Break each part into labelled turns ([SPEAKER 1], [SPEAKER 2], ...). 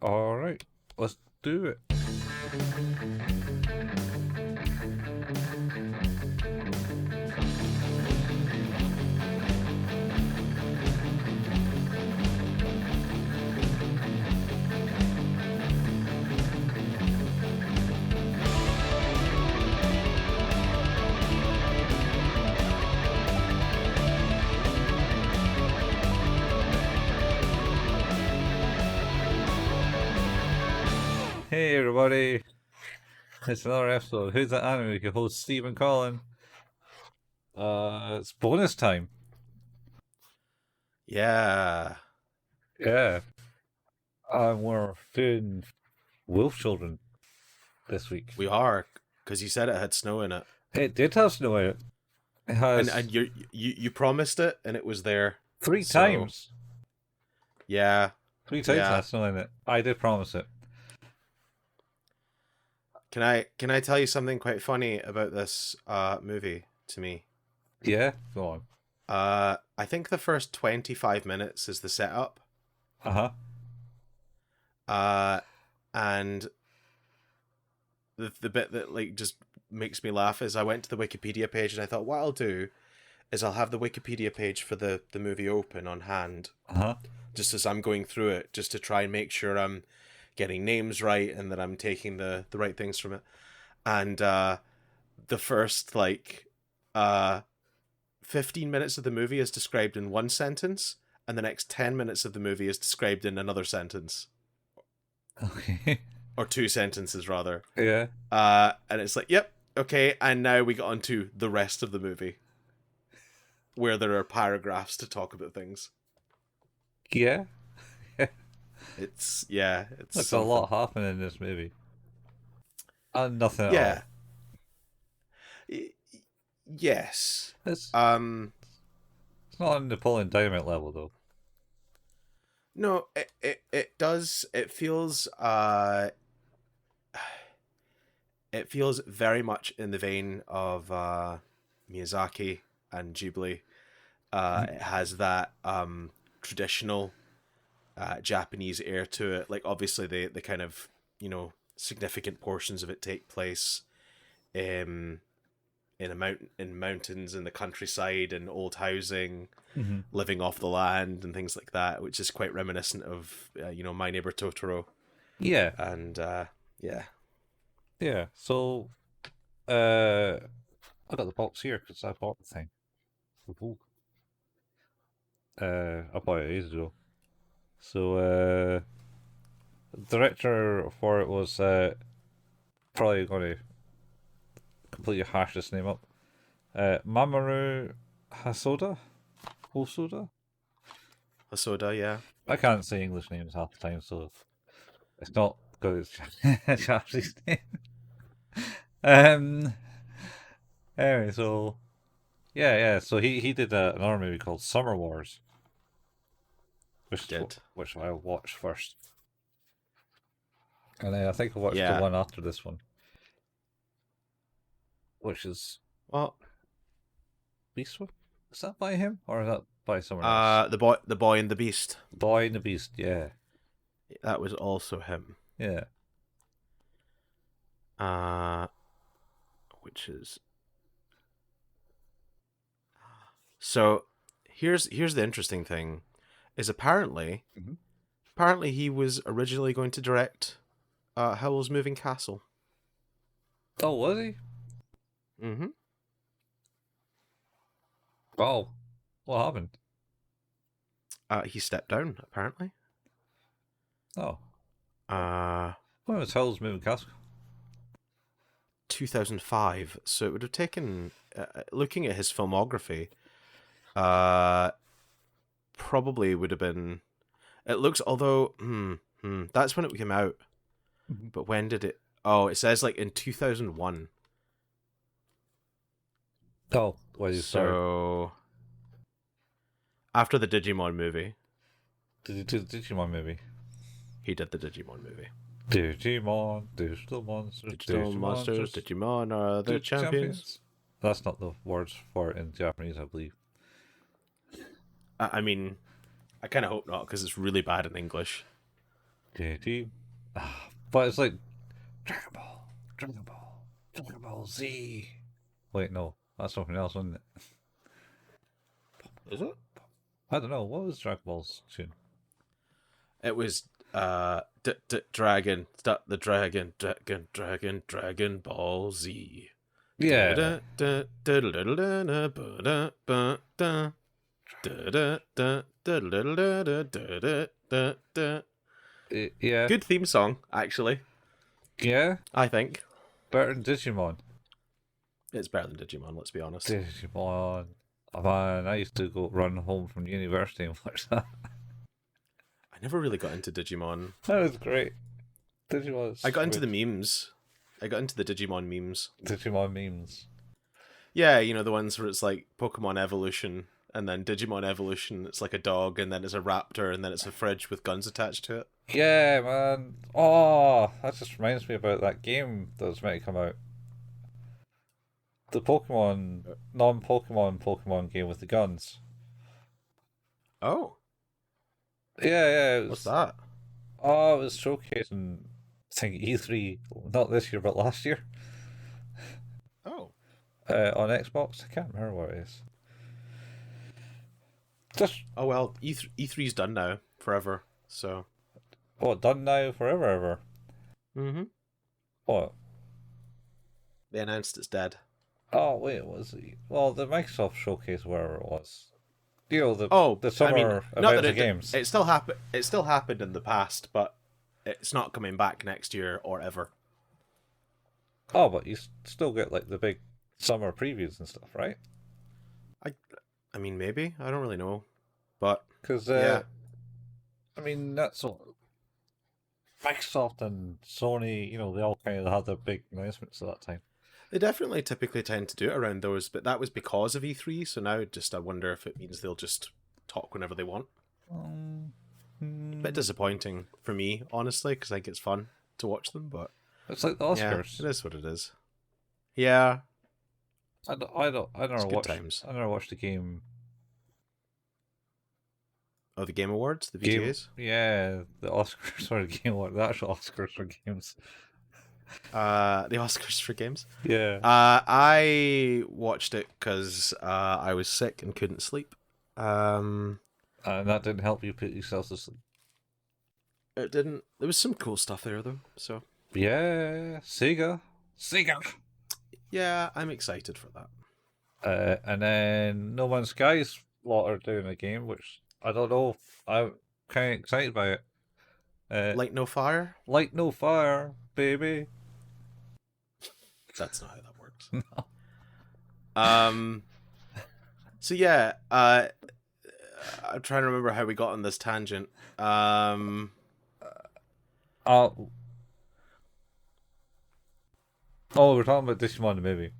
[SPEAKER 1] All right, let's do it. Hey everybody, it's another episode. Who's that anime? We can host Steve and Colin. It's bonus time.
[SPEAKER 2] Yeah.
[SPEAKER 1] Yeah. We're doing Wolf Children this week.
[SPEAKER 2] We are, because you said it had snow in it.
[SPEAKER 1] It did have snow in it. It has
[SPEAKER 2] And you promised it, and it was there.
[SPEAKER 1] three
[SPEAKER 2] so-
[SPEAKER 1] times.
[SPEAKER 2] Yeah.
[SPEAKER 1] Three times
[SPEAKER 2] Yeah.
[SPEAKER 1] has snow in it. I did promise it.
[SPEAKER 2] Can I tell you something quite funny about this movie to me?
[SPEAKER 1] Yeah, go on.
[SPEAKER 2] I think the first 25 minutes is the setup. And the bit that like just makes me laugh is I went to the Wikipedia page and I thought what I'll do is I'll have the Wikipedia page for the movie open on hand. Just as I'm going through it, just to try and make sure I'm getting names right and that I'm taking the right things from it. And the first 15 minutes of the movie is described in one sentence, and the next 10 minutes of the movie is described in another sentence.
[SPEAKER 1] Okay.
[SPEAKER 2] Or two sentences, rather.
[SPEAKER 1] Yeah.
[SPEAKER 2] And it's like, yep, okay, and now we get on to the rest of the movie, where there are paragraphs to talk about things.
[SPEAKER 1] Yeah.
[SPEAKER 2] It's
[SPEAKER 1] There's a lot happening in this movie. And nothing at all.
[SPEAKER 2] Yes.
[SPEAKER 1] It's
[SPEAKER 2] It's
[SPEAKER 1] not on Napoleon Dynamite level, though.
[SPEAKER 2] No, it does. It feels very much in the vein of Miyazaki and Ghibli. It has that traditional Japanese air to it. Like obviously the kind of, significant portions of it take place in mountains in the countryside and old housing, living off the land and things like that, which is quite reminiscent of My Neighbor Totoro.
[SPEAKER 1] Yeah.
[SPEAKER 2] And
[SPEAKER 1] Yeah. So, I got the box here because I bought the thing. I bought it ages ago. So, director for it was probably going to completely hash this name up. Mamoru Hosoda?
[SPEAKER 2] Hosoda, yeah.
[SPEAKER 1] I can't say English names half the time, so it's not because it's Japanese name. Anyway, so yeah. So he did another movie called Summer Wars, which I watched first, and then I think I watched the one after this one, which is Beast. Is that by him or is that by someone else?
[SPEAKER 2] The Boy and the Beast.
[SPEAKER 1] Boy and the Beast, yeah.
[SPEAKER 2] That was also him.
[SPEAKER 1] Yeah.
[SPEAKER 2] Which is so. Here's the interesting thing, is apparently he was originally going to direct Howl's Moving Castle.
[SPEAKER 1] Oh, was he?
[SPEAKER 2] Mm-hmm.
[SPEAKER 1] Oh, what happened?
[SPEAKER 2] He stepped down, apparently.
[SPEAKER 1] Oh.
[SPEAKER 2] When
[SPEAKER 1] was Howl's Moving Castle?
[SPEAKER 2] 2005. So it would have taken, looking at his filmography, probably would have been. It looks, although, that's when it came out. But when did it? Oh, it says in 2001.
[SPEAKER 1] Oh, well,
[SPEAKER 2] so after the Digimon movie.
[SPEAKER 1] Did he do the Digimon movie?
[SPEAKER 2] He did the Digimon movie.
[SPEAKER 1] Digimon, digital monsters,
[SPEAKER 2] Digimon are the champions.
[SPEAKER 1] That's not the words for it in Japanese, I believe.
[SPEAKER 2] I mean, I kind of hope not, because it's really bad in English.
[SPEAKER 1] But it's like Dragon Ball, Dragon Ball, Dragon Ball Z. Wait, no, that's something else, isn't it?
[SPEAKER 2] Is it?
[SPEAKER 1] I don't know. What was Dragon Ball's tune?
[SPEAKER 2] It was Dragon, the Dragon Ball Z.
[SPEAKER 1] Yeah. Yeah.
[SPEAKER 2] Good theme song, actually.
[SPEAKER 1] Yeah.
[SPEAKER 2] I think.
[SPEAKER 1] Better than Digimon.
[SPEAKER 2] It's better than Digimon, let's be honest.
[SPEAKER 1] Digimon. Oh, man, I used to go run home from university and watch that.
[SPEAKER 2] I never really got into Digimon.
[SPEAKER 1] That was great. Digimon was
[SPEAKER 2] I got into the memes. I got into the Digimon memes.
[SPEAKER 1] Digimon memes.
[SPEAKER 2] Yeah, you know, the ones where it's like Pokemon Evolution, and then Digimon Evolution, it's like a dog, and then it's a raptor, and then it's a fridge with guns attached to it.
[SPEAKER 1] Yeah, man. Oh, that just reminds me about that game that was meant to come out. The Pokemon, non-Pokemon game with the guns.
[SPEAKER 2] Oh.
[SPEAKER 1] Yeah,
[SPEAKER 2] What's that?
[SPEAKER 1] Oh, it was showcasing, I think, E3, not this year, but last year.
[SPEAKER 2] Oh.
[SPEAKER 1] On Xbox. I can't remember what it is. Just.
[SPEAKER 2] Oh, well, E3's done now, forever, so.
[SPEAKER 1] What, done now, forever, ever?
[SPEAKER 2] Mm-hmm.
[SPEAKER 1] What?
[SPEAKER 2] They announced it's dead.
[SPEAKER 1] Oh, wait, was it? Well, the Microsoft showcase, wherever it was. You know, the summer
[SPEAKER 2] not that
[SPEAKER 1] event of games.
[SPEAKER 2] It still happened. It still happened in the past, but it's not coming back next year or ever.
[SPEAKER 1] Oh, but you still get, like, the big summer previews and stuff, right?
[SPEAKER 2] I mean, maybe. I don't really know. But,
[SPEAKER 1] because
[SPEAKER 2] yeah.
[SPEAKER 1] I mean, that's all. Microsoft and Sony, you know, they all kind of had their big announcements at that time.
[SPEAKER 2] They definitely typically tend to do it around those, but that was because of E3, so now I wonder if it means they'll just talk whenever they want. A bit disappointing for me, honestly, because I think it's fun to watch them, but...
[SPEAKER 1] It's like the Oscars.
[SPEAKER 2] Yeah, it is what it is. Yeah.
[SPEAKER 1] I never watched the game.
[SPEAKER 2] Oh, the Game Awards? The VGAs?
[SPEAKER 1] Yeah, the Oscars for the Game Awards. The actual Oscars for games.
[SPEAKER 2] The Oscars for games?
[SPEAKER 1] Yeah.
[SPEAKER 2] I watched it because I was sick and couldn't sleep.
[SPEAKER 1] And that didn't help you put yourself to sleep.
[SPEAKER 2] It didn't. There was some cool stuff there, though, so...
[SPEAKER 1] Yeah, Sega.
[SPEAKER 2] Yeah, I'm excited for that.
[SPEAKER 1] And then No Man's Sky's are doing a game, which I don't know. I'm kind of excited by it.
[SPEAKER 2] Light No Fire?
[SPEAKER 1] Light No Fire, baby.
[SPEAKER 2] That's not how that works. No. So yeah, I'm trying to remember how we got on this tangent.
[SPEAKER 1] We're talking about Digimon the movie.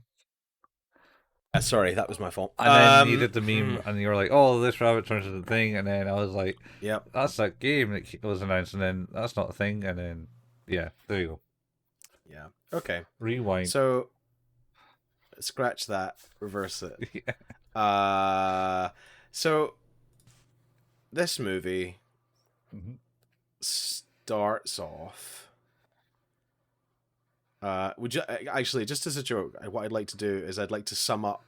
[SPEAKER 2] Sorry, that was my fault.
[SPEAKER 1] And then you did the meme, and you were like, "Oh, this rabbit turns into the thing," and then I was like,
[SPEAKER 2] "Yep,
[SPEAKER 1] that's that game that was announced," and then that's not a thing, and then yeah, there you go.
[SPEAKER 2] Yeah. Okay.
[SPEAKER 1] Rewind.
[SPEAKER 2] So, scratch that. Reverse it.
[SPEAKER 1] Yeah.
[SPEAKER 2] So, this movie starts off. Would you actually, just as a joke, what I'd like to do is I'd like to sum up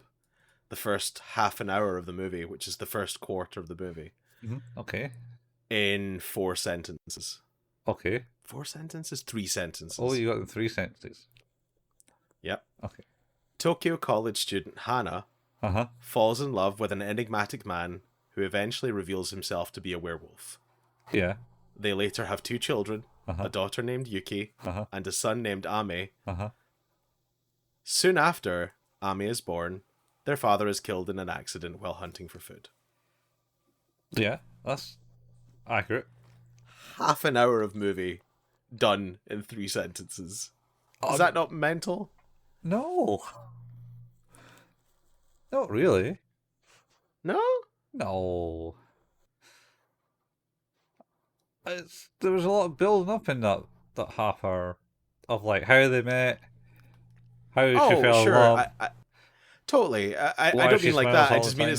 [SPEAKER 2] the first half an hour of the movie, which is the first quarter of the movie.
[SPEAKER 1] Okay.
[SPEAKER 2] In 4 sentences.
[SPEAKER 1] Okay.
[SPEAKER 2] 4 sentences? 3 sentences.
[SPEAKER 1] Oh, you got the 3 sentences.
[SPEAKER 2] Yep.
[SPEAKER 1] Okay.
[SPEAKER 2] Tokyo college student Hana falls in love with an enigmatic man who eventually reveals himself to be a werewolf.
[SPEAKER 1] Yeah.
[SPEAKER 2] They later have 2 children, a daughter named Yuki, and a son named Ame. Soon after Ame is born, their father is killed in an accident while hunting for food.
[SPEAKER 1] Yeah, that's accurate.
[SPEAKER 2] Half an hour of movie done in 3 sentences. Is that not mental?
[SPEAKER 1] No. Not really.
[SPEAKER 2] No?
[SPEAKER 1] No. There was a lot of building up in that half hour of like how they met, how she fell in love.
[SPEAKER 2] Totally. I don't mean like that. I just mean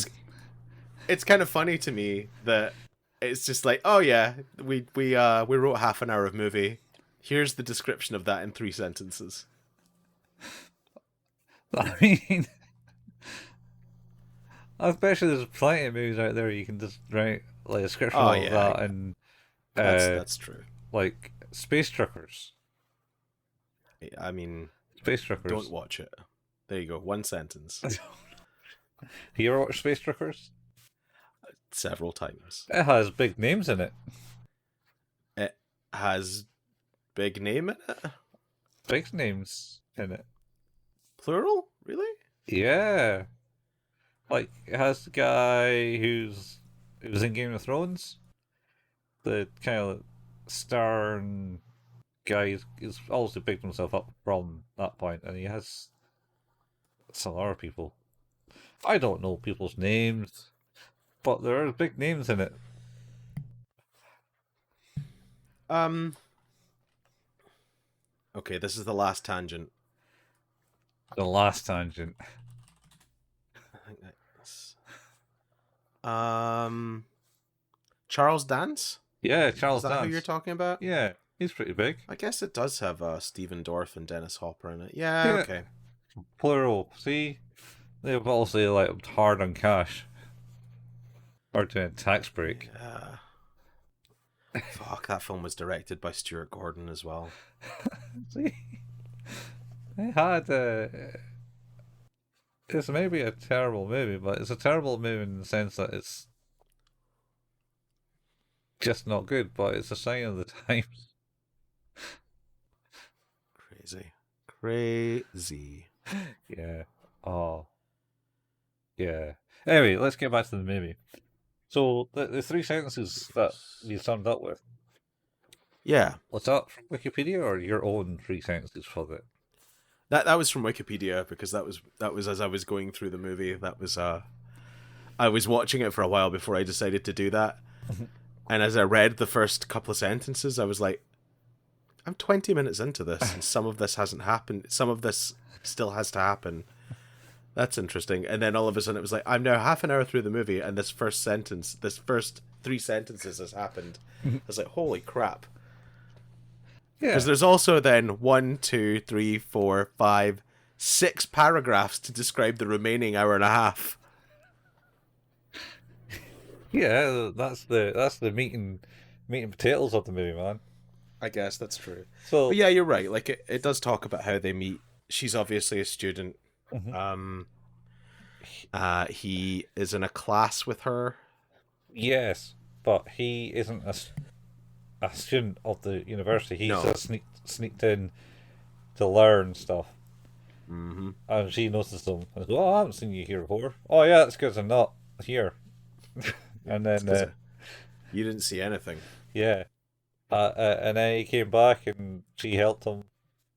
[SPEAKER 2] it's kind of funny to me that It's just like, oh yeah, we wrote half an hour of movie. Here's the description of that in 3 sentences.
[SPEAKER 1] I mean, I bet you there's plenty of movies out there you can just write like a description
[SPEAKER 2] Oh
[SPEAKER 1] of
[SPEAKER 2] yeah,
[SPEAKER 1] that and
[SPEAKER 2] that's true.
[SPEAKER 1] like space truckers.
[SPEAKER 2] I mean,
[SPEAKER 1] Space truckers.
[SPEAKER 2] don't watch it. There you go. 1 sentence.
[SPEAKER 1] You ever watch Space Truckers?
[SPEAKER 2] Several times.
[SPEAKER 1] It has big names in it.
[SPEAKER 2] It has big name in it.
[SPEAKER 1] Big names in it.
[SPEAKER 2] Plural? Really?
[SPEAKER 1] Yeah. Like, it has the guy who was in Game of Thrones. The kind of stern guy. He's obviously picked himself up from that point, and he has some other people. I don't know people's names, but there are big names in it.
[SPEAKER 2] Okay, this is the last tangent.
[SPEAKER 1] The last tangent.
[SPEAKER 2] I think that's Charles Dance?
[SPEAKER 1] Yeah, Charles
[SPEAKER 2] Is that
[SPEAKER 1] Dance.
[SPEAKER 2] who you're talking about?
[SPEAKER 1] Yeah, he's pretty big.
[SPEAKER 2] I guess it does have Stephen Dorff and Dennis Hopper in it. Yeah,
[SPEAKER 1] Yeah.
[SPEAKER 2] okay.
[SPEAKER 1] Plural. See? They've also like hard on cash. Or doing a tax break.
[SPEAKER 2] Yeah. Fuck, that film was directed by Stuart Gordon as well.
[SPEAKER 1] See? They had it's maybe a terrible movie, but it's a terrible movie in the sense that it's just not good, but it's a sign of the times.
[SPEAKER 2] Crazy.
[SPEAKER 1] Yeah. Oh. Yeah. Anyway, let's get back to the movie. So, the 3 sentences that you summed up with.
[SPEAKER 2] Yeah.
[SPEAKER 1] Was that from Wikipedia or your own 3 sentences for it?
[SPEAKER 2] That was from Wikipedia because that was as I was going through the movie. That was I was watching it for a while before I decided to do that. And as I read the first couple of sentences, I was like, I'm 20 minutes into this and some of this hasn't happened. Some of this still has to happen. That's interesting. And then all of a sudden it was like, I'm now half an hour through the movie and this first 3 sentences has happened. I was like, holy crap.
[SPEAKER 1] Yeah.
[SPEAKER 2] Because there's also then 1, 2, 3, 4, 5, 6 paragraphs to describe the remaining hour and a half.
[SPEAKER 1] Yeah, that's the meat and potatoes of the movie, man.
[SPEAKER 2] I guess that's true.
[SPEAKER 1] So
[SPEAKER 2] but yeah, you're right. Like it does talk about how they meet. She's obviously a student.
[SPEAKER 1] Mm-hmm.
[SPEAKER 2] He is in a class with her.
[SPEAKER 1] Yes, but he isn't a student of the university. He's just sneaked in to learn stuff.
[SPEAKER 2] Mm-hmm.
[SPEAKER 1] And she notices him and goes, "Oh, I haven't seen you here before." "Oh yeah, that's because I'm not here." And then
[SPEAKER 2] you didn't see anything.
[SPEAKER 1] Yeah. And then he came back and she helped him.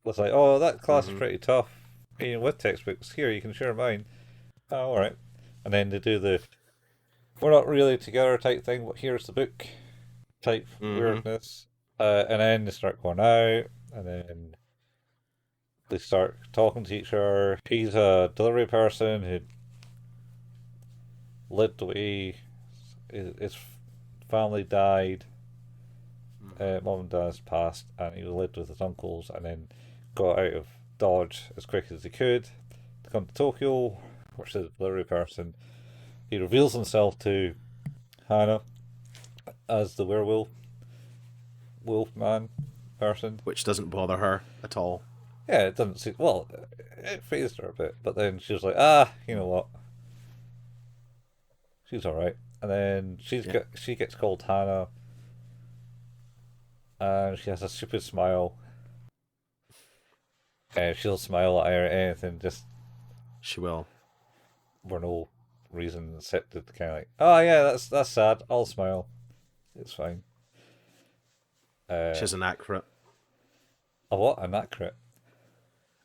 [SPEAKER 1] Was like, "Oh, that class is pretty tough. Even with textbooks, here you can share mine." "Oh, all right." And then they do the "we're not really together" type thing, but here's the book type weirdness. And then they start going out, and then they start talking to each other. He's a delivery person who lived away. His family died. Mom and dad's passed, and he lived with his uncles, and then got out of Dodge as quick as he could to come to Tokyo, which is a delivery person. He reveals himself to Hannah as the wolfman person,
[SPEAKER 2] which doesn't bother her at all.
[SPEAKER 1] Yeah, it doesn't seem, well, it fazed her a bit, but then she was like, you know what, she's alright. And then she gets called Hannah, and she has a stupid smile. And she'll smile at her anything, just
[SPEAKER 2] she will,
[SPEAKER 1] for no reason except to kind of like, "Oh yeah, that's sad. I'll smile. It's fine."
[SPEAKER 2] She has a knack for it.
[SPEAKER 1] A what? A knack for it?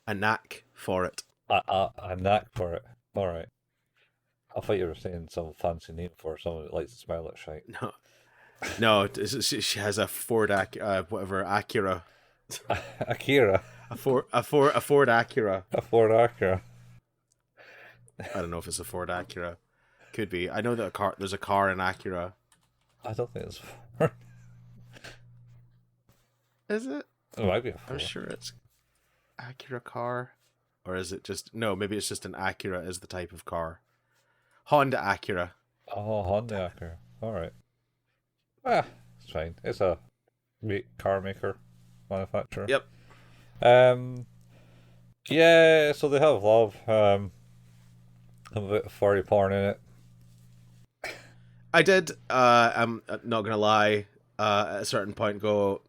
[SPEAKER 2] A knack for it.
[SPEAKER 1] A knack for it. All right. I thought you were saying some fancy name for someone that likes to smile at shite.
[SPEAKER 2] No. She has a Ford Acura.
[SPEAKER 1] Akira.
[SPEAKER 2] A Ford Acura.
[SPEAKER 1] A Ford Acura.
[SPEAKER 2] I don't know if it's a Ford Acura. Could be. I know that there's a car in Acura.
[SPEAKER 1] I don't think it's 4.
[SPEAKER 2] Is it?
[SPEAKER 1] It might be a 4.
[SPEAKER 2] I'm sure it's Acura car. Or is it just... No, maybe it's just an Acura is the type of car. Honda Acura.
[SPEAKER 1] Oh, Honda Acura. Alright. Ah, it's fine. It's a car maker, manufacturer.
[SPEAKER 2] Yep.
[SPEAKER 1] Yeah, so they have love. A bit of furry porn in it.
[SPEAKER 2] I did, I'm not going to lie, at a certain point go,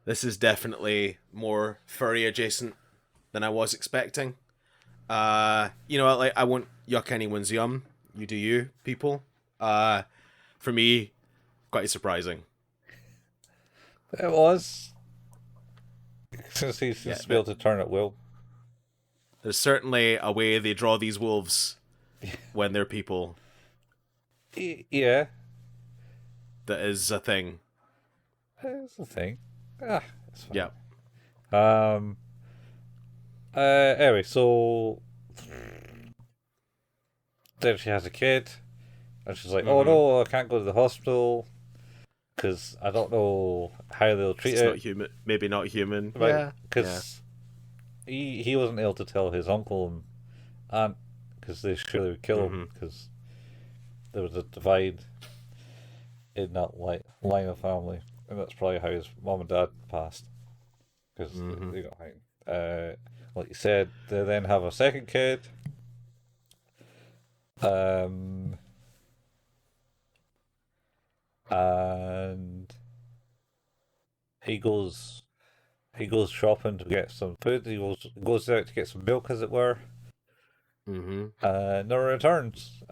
[SPEAKER 2] this is definitely more furry adjacent than I was expecting. You know, like, I won't yuck anyone's yum. You do you, people. For me, quite surprising.
[SPEAKER 1] It was. Since he's just able to turn at will.
[SPEAKER 2] There's certainly a way they draw these wolves when they're people.
[SPEAKER 1] Yeah.
[SPEAKER 2] That is a thing.
[SPEAKER 1] It's a thing. Ah, it's fine.
[SPEAKER 2] Yeah.
[SPEAKER 1] Anyway, so then she has a kid, and she's like, "Oh no, I can't go to the hospital because I don't know how they'll treat
[SPEAKER 2] It's
[SPEAKER 1] it."
[SPEAKER 2] not human. Maybe not human.
[SPEAKER 1] Right?
[SPEAKER 2] Yeah.
[SPEAKER 1] Because he wasn't able to tell his uncle and aunt because they surely would kill him because there was a divide in that line of family, and that's probably how his mom and dad passed because they got hanged. Like you said, they then have a second kid. And he goes shopping to get some food. He goes out to get some milk, as it were. Never returns,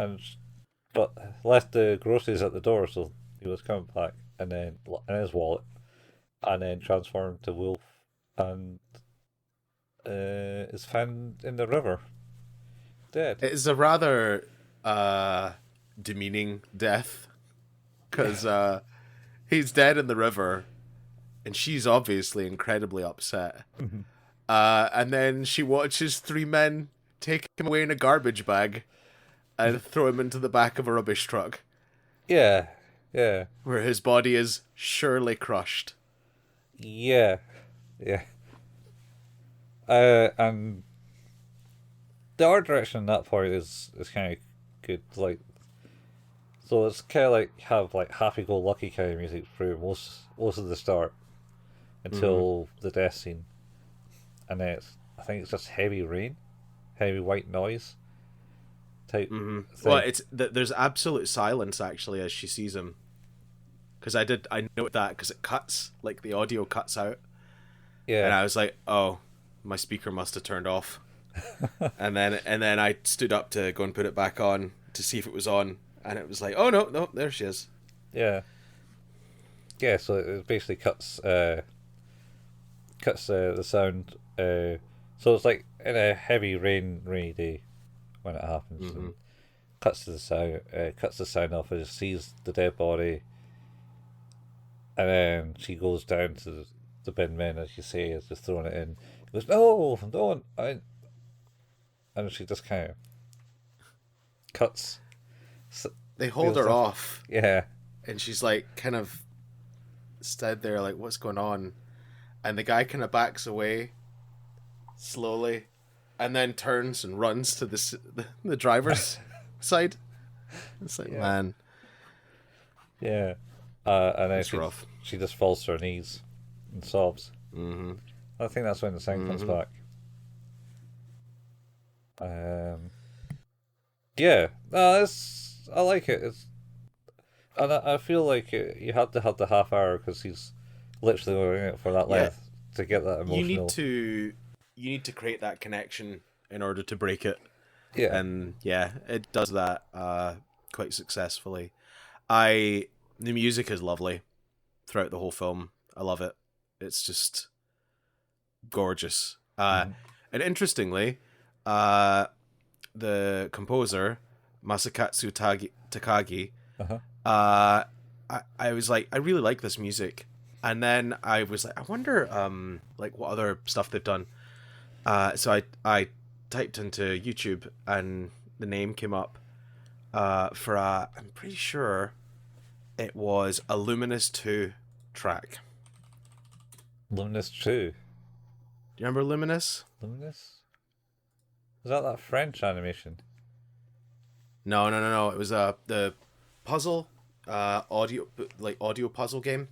[SPEAKER 1] but left the groceries at the door, so he was coming back, and then in his wallet, and then transformed to wolf, and is found in the river, dead.
[SPEAKER 2] It is a rather demeaning death, because he's dead in the river, and she's obviously incredibly upset. And then she watches 3 men take him away in a garbage bag and throw him into the back of a rubbish truck.
[SPEAKER 1] Yeah.
[SPEAKER 2] Where his body is surely crushed.
[SPEAKER 1] Yeah. And the art direction in that part is kind of good. Like, so it's kind of like have like happy-go-lucky kind of music through most of the start until the death scene, and then I think it's just heavy rain, heavy white noise type thing.
[SPEAKER 2] Well, there's absolute silence actually as she sees him, because I note that because it cuts, like the audio cuts out, and I was like, oh, my speaker must have turned off. and then I stood up to go and put it back on to see if it was on, and it was like, oh no, there she is.
[SPEAKER 1] Yeah, so it basically cuts the sound, so it's like in a heavy rainy day when it happens, and cuts the sound off, and sees the dead body, and then she goes down to the bin men, as you say, is just throwing it in. He goes, no, don't, and she just kind of cuts.
[SPEAKER 2] They hold her off.
[SPEAKER 1] Yeah.
[SPEAKER 2] And she's like kind of stood there like, what's going on? And the guy kind of backs away slowly and then turns and runs to the driver's side. It's like, man.
[SPEAKER 1] Yeah. And then
[SPEAKER 2] it's rough.
[SPEAKER 1] She just falls to her knees and sobs. I think that's when the sound comes back. Yeah. I like it. And I feel like you had to have the half hour because he's literally doing it for that length to get that emotional.
[SPEAKER 2] You need to create that connection in order to break it.
[SPEAKER 1] Yeah.
[SPEAKER 2] And it does that quite successfully. The music is lovely throughout the whole film. I love it. It's just gorgeous. And interestingly, the composer Masakatsu Takagi, I was like, I really like this music, and then I was like, I wonder like what other stuff they've done. So I typed into YouTube and the name came up for I'm pretty sure It was a Luminous 2 track.
[SPEAKER 1] Luminous 2.
[SPEAKER 2] Do you remember Luminous?
[SPEAKER 1] Luminous? Is that French animation?
[SPEAKER 2] No. It was the puzzle, audio puzzle game,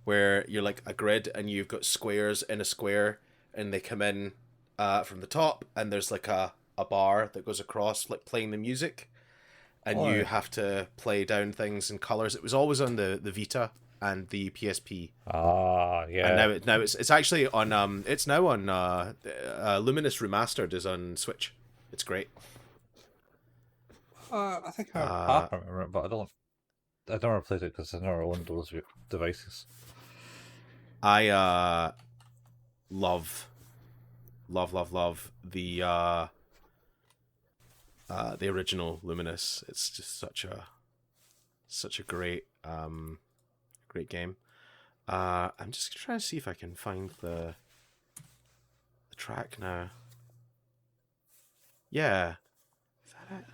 [SPEAKER 2] where you're like a grid and you've got squares in a square, and they come in from the top, and there's like a bar that goes across, like playing the music, and you have to play down things in colors. It was always on the Vita and the PSP.
[SPEAKER 1] Ah, yeah.
[SPEAKER 2] And now it's actually on it's now on Luminous Remastered is on Switch. It's great.
[SPEAKER 1] I think I remember it, but I never played it because I never owned those devices.
[SPEAKER 2] I love the original Luminous. It's just such a great great game. I'm just trying to see if I can find the track now. Yeah, is that it?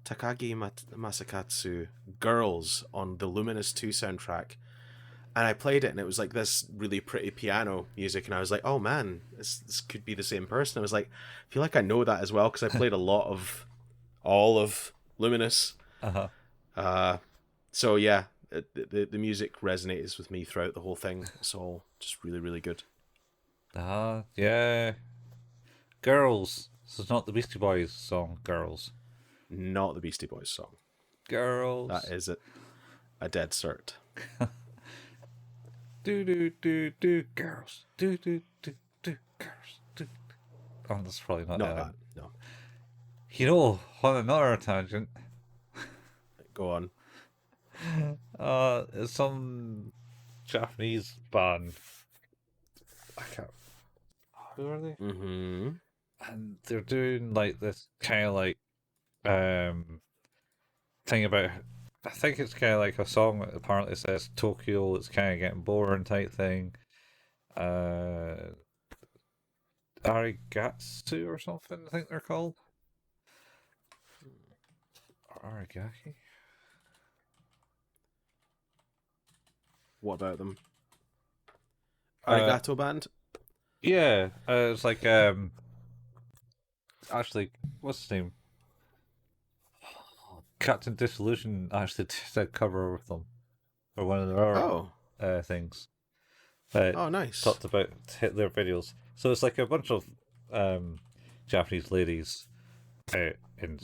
[SPEAKER 2] Takagi Masakatsu, Girls, on the Luminous 2 soundtrack. And I played it, and it was like this really pretty piano music, and I was like, oh man, this could be the same person. I was like, I feel like I know that as well, because I played a lot of all of Luminous. So yeah, the music resonates with me throughout the whole thing. It's all just really, really good.
[SPEAKER 1] Yeah. Girls. This is not the Beastie Boys song, Girls.
[SPEAKER 2] Not the Beastie Boys song.
[SPEAKER 1] Girls.
[SPEAKER 2] That is a dead cert.
[SPEAKER 1] do girls. Do girls. Do. Oh, that's probably not
[SPEAKER 2] that. No.
[SPEAKER 1] You know, on another tangent.
[SPEAKER 2] Go on.
[SPEAKER 1] Some Japanese band. I can't. Who are they?
[SPEAKER 2] Mm-hmm.
[SPEAKER 1] And they're doing like this kind of like thing about. I think it's kind of like a song that apparently says Tokyo. It's kind of getting boring type thing. Arigatsu or something. I think they're called. Arigaki.
[SPEAKER 2] What about them? Arigato band?
[SPEAKER 1] Yeah, it's like actually, what's his name? Captain Dissolution actually did a cover with them, or one of their things.
[SPEAKER 2] Oh, nice.
[SPEAKER 1] Talked about their videos. So it's like a bunch of Japanese ladies in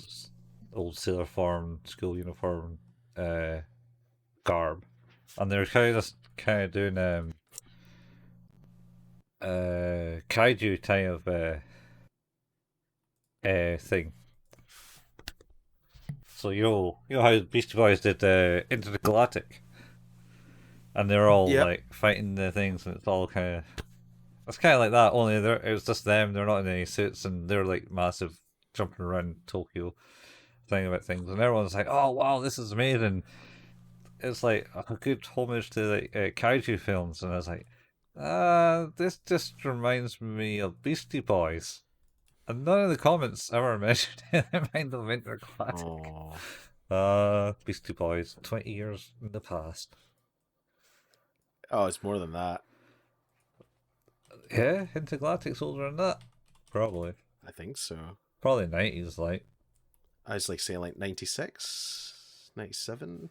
[SPEAKER 1] old sailor form, school uniform, garb, and they're kind of doing kaiju kind of thing. So you know how Beastie Boys did Into the Galactic, and they're all like fighting the things, and it's all it's kind of like that. Only it was just them. They're not in any suits, and they're like massive jumping around Tokyo, thing about things, and everyone's like, "Oh wow, this is amazing!" It's like a good homage to like kaiju films, and I was like, this just reminds me of Beastie Boys. And none of the comments ever mentioned Mind of Winter Classic. Beastie Boys, 20 years in the past.
[SPEAKER 2] Oh, it's more than that.
[SPEAKER 1] Yeah, Intergalactic's older than that. Probably.
[SPEAKER 2] I think so.
[SPEAKER 1] Probably 90s, like.
[SPEAKER 2] I was like saying like 96, 97?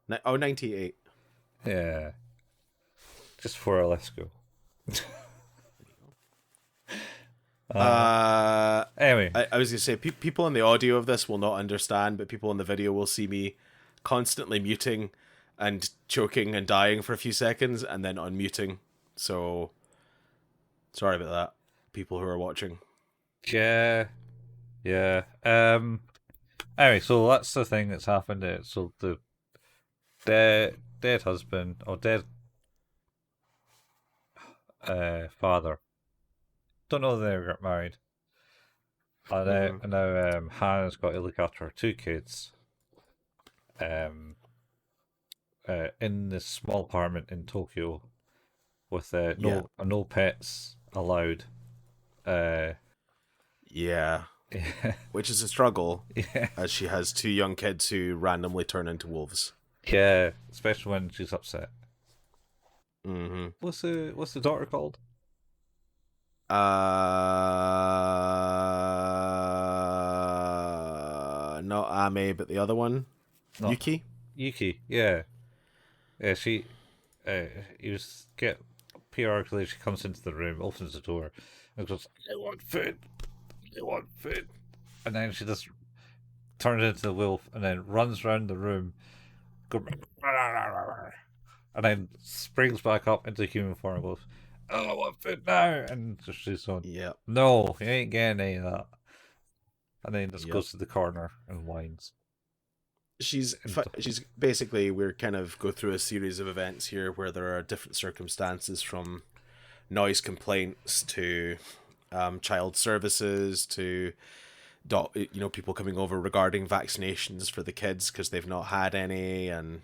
[SPEAKER 2] 98.
[SPEAKER 1] Yeah. Just for a let's go. Anyway,
[SPEAKER 2] I was gonna say people in the audio of this will not understand, but people in the video will see me constantly muting and choking and dying for a few seconds and then unmuting. So sorry about that, people who are watching.
[SPEAKER 1] Yeah. Anyway, so that's the thing that's happened. So the dead husband or dead father. Don't know they got married. And now Hannah's got to look after her 2 kids. In this small apartment in Tokyo, with no pets allowed.
[SPEAKER 2] Yeah.
[SPEAKER 1] Yeah.
[SPEAKER 2] which is a struggle,
[SPEAKER 1] Yeah.
[SPEAKER 2] as she has 2 young kids who randomly turn into wolves.
[SPEAKER 1] Yeah. Especially when she's upset.
[SPEAKER 2] Mm-hmm.
[SPEAKER 1] What's the daughter called?
[SPEAKER 2] Not Ame, but the other one,
[SPEAKER 1] Not
[SPEAKER 2] Yuki.
[SPEAKER 1] Yuki. Yeah. Yeah. You just get periodically. She comes into the room, opens the door, and goes, "I want food. I want food." And then she just turns into the wolf, and then runs around the room, go, and then springs back up into human form and goes, "Oh, I want food now!" And she's on,
[SPEAKER 2] Yep.
[SPEAKER 1] "No, you ain't getting any of that." And then just
[SPEAKER 2] Yep.
[SPEAKER 1] goes to the corner and whines.
[SPEAKER 2] She's basically, we're kind of go through a series of events here where there are different circumstances, from noise complaints to child services to people coming over regarding vaccinations for the kids because they've not had any, and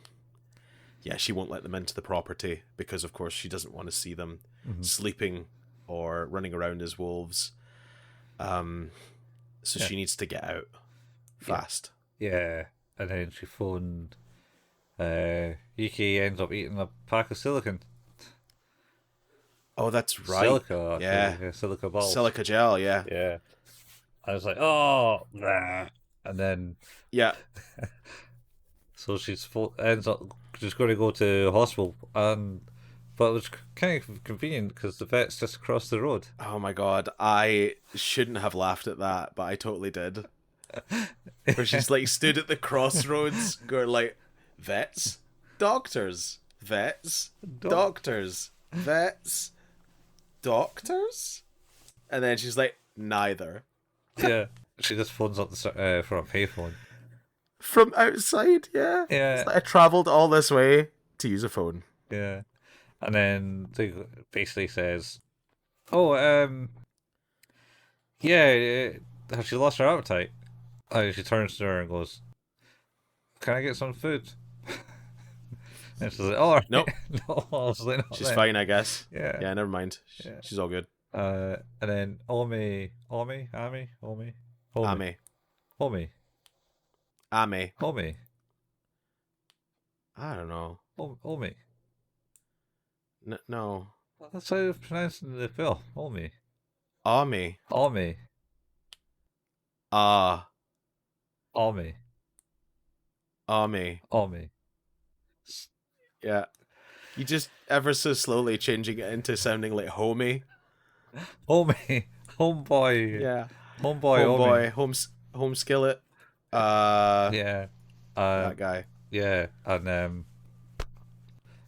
[SPEAKER 2] yeah, she won't let them into the property because of course she doesn't want to see them sleeping or running around as wolves. So she needs to get out fast.
[SPEAKER 1] Yeah, and then she phoned. Yuki ends up eating a pack of silicon.
[SPEAKER 2] Oh, that's right.
[SPEAKER 1] Silica, actually.
[SPEAKER 2] Yeah.
[SPEAKER 1] Silica balls.
[SPEAKER 2] Silica gel, yeah.
[SPEAKER 1] Yeah. I was like, oh, nah. And then
[SPEAKER 2] Yeah.
[SPEAKER 1] so ends up just going to go to hospital, but it was kind of convenient because the vet's just across the road.
[SPEAKER 2] Oh my god, I shouldn't have laughed at that, but I totally did. Where she's like stood at the crossroads, going like, vets, doctors, vets, doctors, vets, doctors, and then she's like, neither.
[SPEAKER 1] Yeah, she just phones up from a payphone.
[SPEAKER 2] From outside, yeah.
[SPEAKER 1] Yeah.
[SPEAKER 2] It's like I travelled all this way to use a phone.
[SPEAKER 1] Yeah. And then they basically says, "Oh, yeah, has she lost her appetite?" She turns to her and goes, "Can I get some food?" And she's like, "Oh, right."
[SPEAKER 2] Nope.
[SPEAKER 1] No, obviously not.
[SPEAKER 2] She's fine, I guess.
[SPEAKER 1] Yeah.
[SPEAKER 2] Yeah, never mind.
[SPEAKER 1] Yeah.
[SPEAKER 2] She's all good.
[SPEAKER 1] And then Omi,
[SPEAKER 2] Ame. I don't know.
[SPEAKER 1] Omi.
[SPEAKER 2] No.
[SPEAKER 1] That's how it's pronounced in the film. Omi.
[SPEAKER 2] Ame.
[SPEAKER 1] Omi.
[SPEAKER 2] Ah.
[SPEAKER 1] Omi.
[SPEAKER 2] Ame.
[SPEAKER 1] Omi.
[SPEAKER 2] Yeah. You just ever so slowly changing it into sounding like homie.
[SPEAKER 1] Omi. Homeboy.
[SPEAKER 2] Yeah.
[SPEAKER 1] Homeboy.
[SPEAKER 2] Homeboy. Home skillet.
[SPEAKER 1] Yeah.
[SPEAKER 2] That guy.
[SPEAKER 1] Yeah. And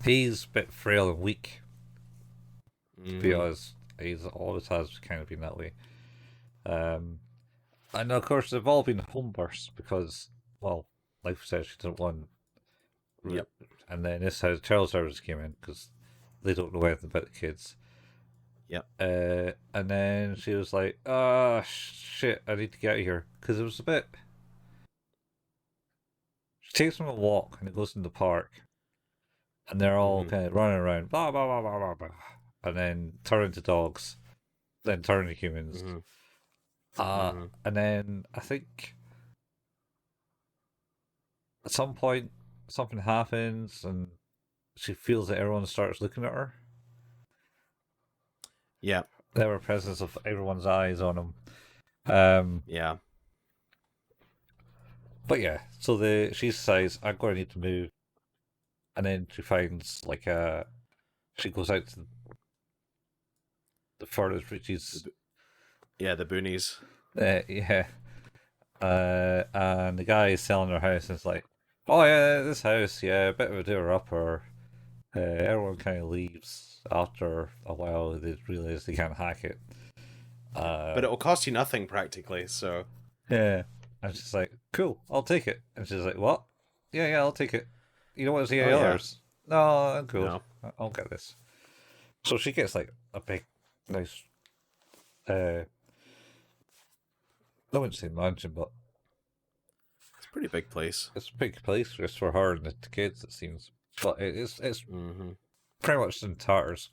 [SPEAKER 1] he's a bit frail and weak. Because he's always has kind of been that way. And of course they've all been homebursts because, well, like we said, she didn't want.
[SPEAKER 2] Yep.
[SPEAKER 1] And then this how child services came in because they don't know anything about the kids.
[SPEAKER 2] Yep.
[SPEAKER 1] And then she was like, "Ah, shit, I need to get out of here," because it was a bit. She takes them a walk and it goes in the park, and they're all kind of running around, blah blah blah blah blah blah, and then turn into dogs, then turn into humans. And then I think at some point something happens and she feels that everyone starts looking at her.
[SPEAKER 2] Yeah.
[SPEAKER 1] There were presence of everyone's eyes on them.
[SPEAKER 2] Yeah.
[SPEAKER 1] But yeah, so she decides I'm going to need to move, and then she finds like she goes out to the furthest reaches.
[SPEAKER 2] Yeah, the boonies.
[SPEAKER 1] Yeah. And the guy is selling her house and it's like, "Oh yeah, this house, yeah, a bit of a doer-upper." Everyone kind of leaves after a while. They realize they can't hack it.
[SPEAKER 2] But it'll cost you nothing practically, so.
[SPEAKER 1] Yeah. And she's like, "Cool, I'll take it." And she's like, "What?" Yeah, I'll take it. You don't want to see any others? No, I'm cool.
[SPEAKER 2] No.
[SPEAKER 1] I'll get this. So she gets like a big, nice, I wouldn't say mansion, but
[SPEAKER 2] It's a pretty big place.
[SPEAKER 1] it's a big place just for her and the kids, it seems. But it's pretty much in tatters.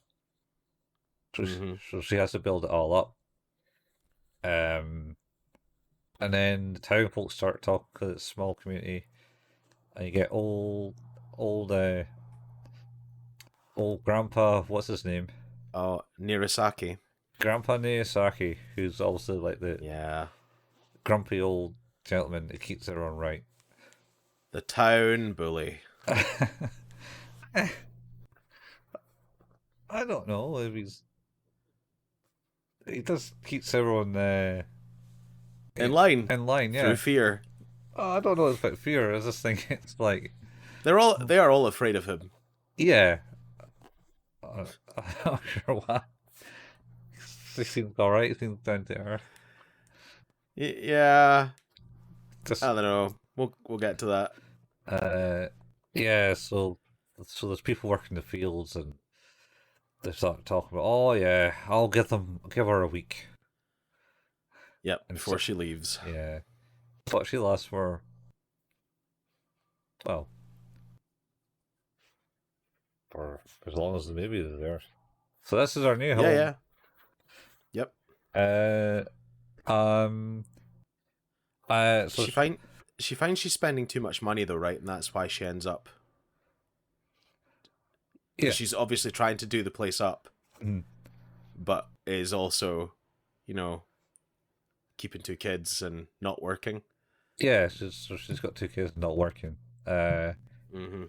[SPEAKER 1] So, so she has to build it all up. And then the town folks start talking because it's a small community, and you get old grandpa. What's his name?
[SPEAKER 2] Oh, Nirasaki.
[SPEAKER 1] Grandpa Niyosaki, who's also like the
[SPEAKER 2] Yeah.
[SPEAKER 1] grumpy old gentleman that keeps everyone right.
[SPEAKER 2] The town bully.
[SPEAKER 1] I don't know if he just keeps everyone
[SPEAKER 2] In line.
[SPEAKER 1] in line,
[SPEAKER 2] Through
[SPEAKER 1] yeah.
[SPEAKER 2] fear.
[SPEAKER 1] Oh, I don't know if it's about fear. I just think it's like,
[SPEAKER 2] They are all afraid of him.
[SPEAKER 1] yeah. I'm not sure why. He seems alright. He seems down to earth.
[SPEAKER 2] Yeah.
[SPEAKER 1] Just
[SPEAKER 2] I don't know. We'll get to that.
[SPEAKER 1] yeah. So there's people working the fields, and they start talking about, oh yeah, I'll give her a week.
[SPEAKER 2] Yep.
[SPEAKER 1] And
[SPEAKER 2] Before
[SPEAKER 1] so,
[SPEAKER 2] she leaves.
[SPEAKER 1] yeah, but she lasts for, well, for as long as the movie is there. So this is our new home.
[SPEAKER 2] Yeah. Yep.
[SPEAKER 1] So
[SPEAKER 2] she finds she's spending too much money though, right? And that's why she ends up.
[SPEAKER 1] yeah,
[SPEAKER 2] She's obviously trying to do the place up,
[SPEAKER 1] mm.
[SPEAKER 2] but is also, keeping 2 kids and not working.
[SPEAKER 1] Yeah, she's got 2 kids not working.
[SPEAKER 2] Mm-hmm.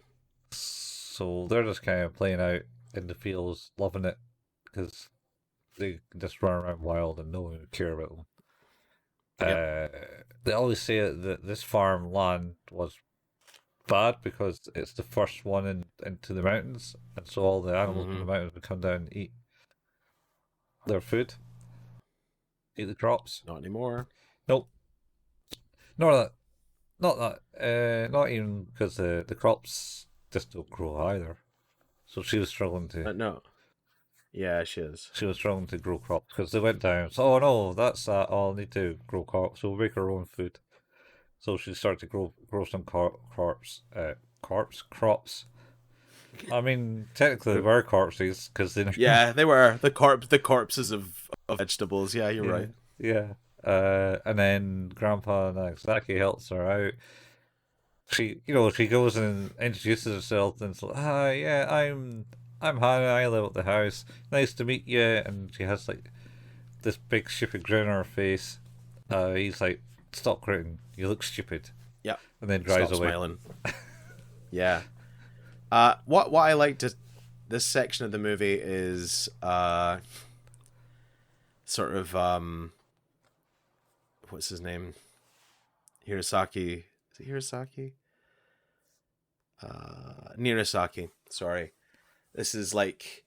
[SPEAKER 1] So they're just kind of playing out in the fields, loving it, because they just run around wild and no one would care about them. They always say that this farm land was bad because it's the first one into the mountains, and so all the animals in the mountains would come down and eat their food, eat the crops.
[SPEAKER 2] Not anymore.
[SPEAKER 1] Nope. Not not even because the crops just don't grow either. So she was struggling to.
[SPEAKER 2] No. Yeah, she is.
[SPEAKER 1] She was struggling to grow crops because they went down. So, oh no, that's that. Oh, I'll need to grow crops. So we'll make her own food. So she started to grow some crops. I mean, technically they were corpses because they.
[SPEAKER 2] Yeah, they were the corpses of vegetables. Yeah, you're right.
[SPEAKER 1] Yeah. And then Grandpa Nagasaki helps her out. She goes and introduces herself and says, "Hi, yeah, I'm Hannah. I live at the house. Nice to meet you." And she has like this big stupid grin on her face. He's like, "Stop grinning. You look stupid."
[SPEAKER 2] Yeah.
[SPEAKER 1] And then drives
[SPEAKER 2] Stop
[SPEAKER 1] away.
[SPEAKER 2] Smiling. Yeah. What I liked this section of the movie is sort of what's his name? Hirosaki. Is it Hirosaki? Nirasaki. Sorry. This is like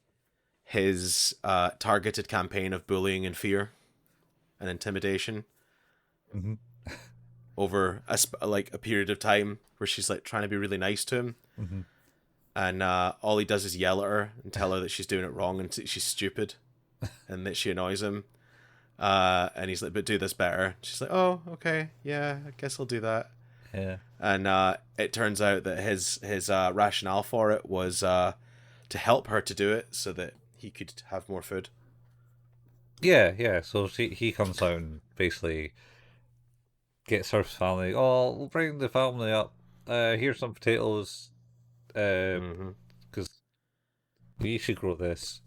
[SPEAKER 2] his targeted campaign of bullying and fear and intimidation over a period of time where she's like trying to be really nice to him. And all he does is yell at her and tell her that she's doing it wrong and she's stupid and that she annoys him. And he's like, but do this better. She's like, oh, okay, yeah, I guess I'll do that.
[SPEAKER 1] Yeah.
[SPEAKER 2] And it turns out that his rationale for it was to help her to do it so that he could have more food.
[SPEAKER 1] Yeah. So he comes out and basically gets her family. Oh, we'll bring the family up. Here's some potatoes. Because you should grow this.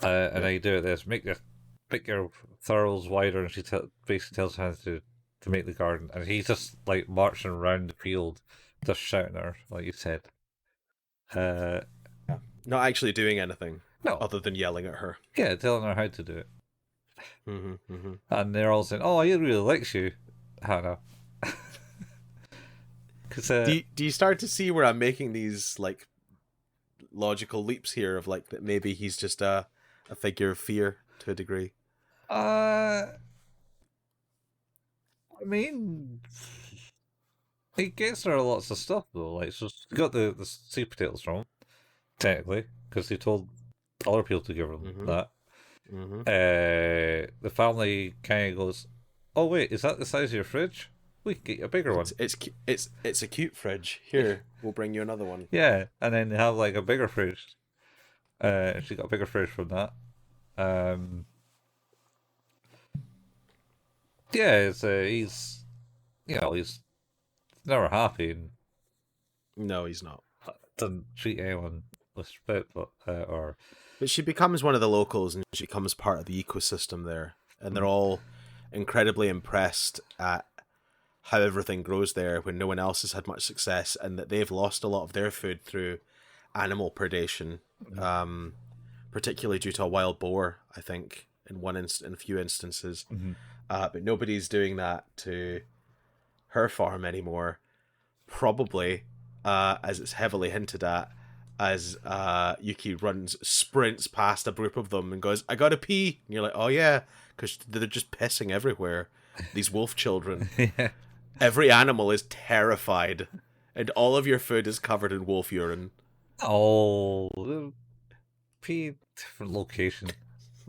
[SPEAKER 1] And I do this. Make your thurrows wider, and she basically tells her how to make the garden, and he's just like marching around the field, just shouting at her, like you said.
[SPEAKER 2] Not actually doing anything.
[SPEAKER 1] No.
[SPEAKER 2] Other than yelling at her.
[SPEAKER 1] Yeah, telling her how to do it. And they're all saying, "Oh, he really likes you, Hannah."
[SPEAKER 2] Do you start to see where I'm making these like logical leaps here of like that maybe he's just a figure of fear to a degree?
[SPEAKER 1] I mean, he gets her lots of stuff though. Like, so she got the sweet potatoes from him, technically, because he told other people to give her that. The family kind of goes, "Oh wait, is that the size of your fridge? We can get you a bigger one."
[SPEAKER 2] It's a cute fridge. Here, we'll bring you another one.
[SPEAKER 1] Yeah, and then they have like a bigger fridge. She got a bigger fridge from that. Yeah, he's he's never happy and
[SPEAKER 2] No, he's not.
[SPEAKER 1] doesn't treat anyone with respect, but or
[SPEAKER 2] But she becomes one of the locals, and she becomes part of the ecosystem there, and they're
[SPEAKER 1] mm,
[SPEAKER 2] all incredibly impressed at how everything grows there when no one else has had much success, and that they've lost a lot of their food through animal predation,
[SPEAKER 1] mm,
[SPEAKER 2] um, particularly due to a wild boar. I think in a few instances,
[SPEAKER 1] mhm.
[SPEAKER 2] but nobody's doing that to her farm anymore. Probably, as it's heavily hinted at, as Yuki sprints past a group of them and goes, "I gotta pee," and you're like, "Oh yeah," because they're just pissing everywhere. These wolf children.
[SPEAKER 1] Yeah.
[SPEAKER 2] Every animal is terrified, and all of your food is covered in wolf urine.
[SPEAKER 1] Oh, P different location,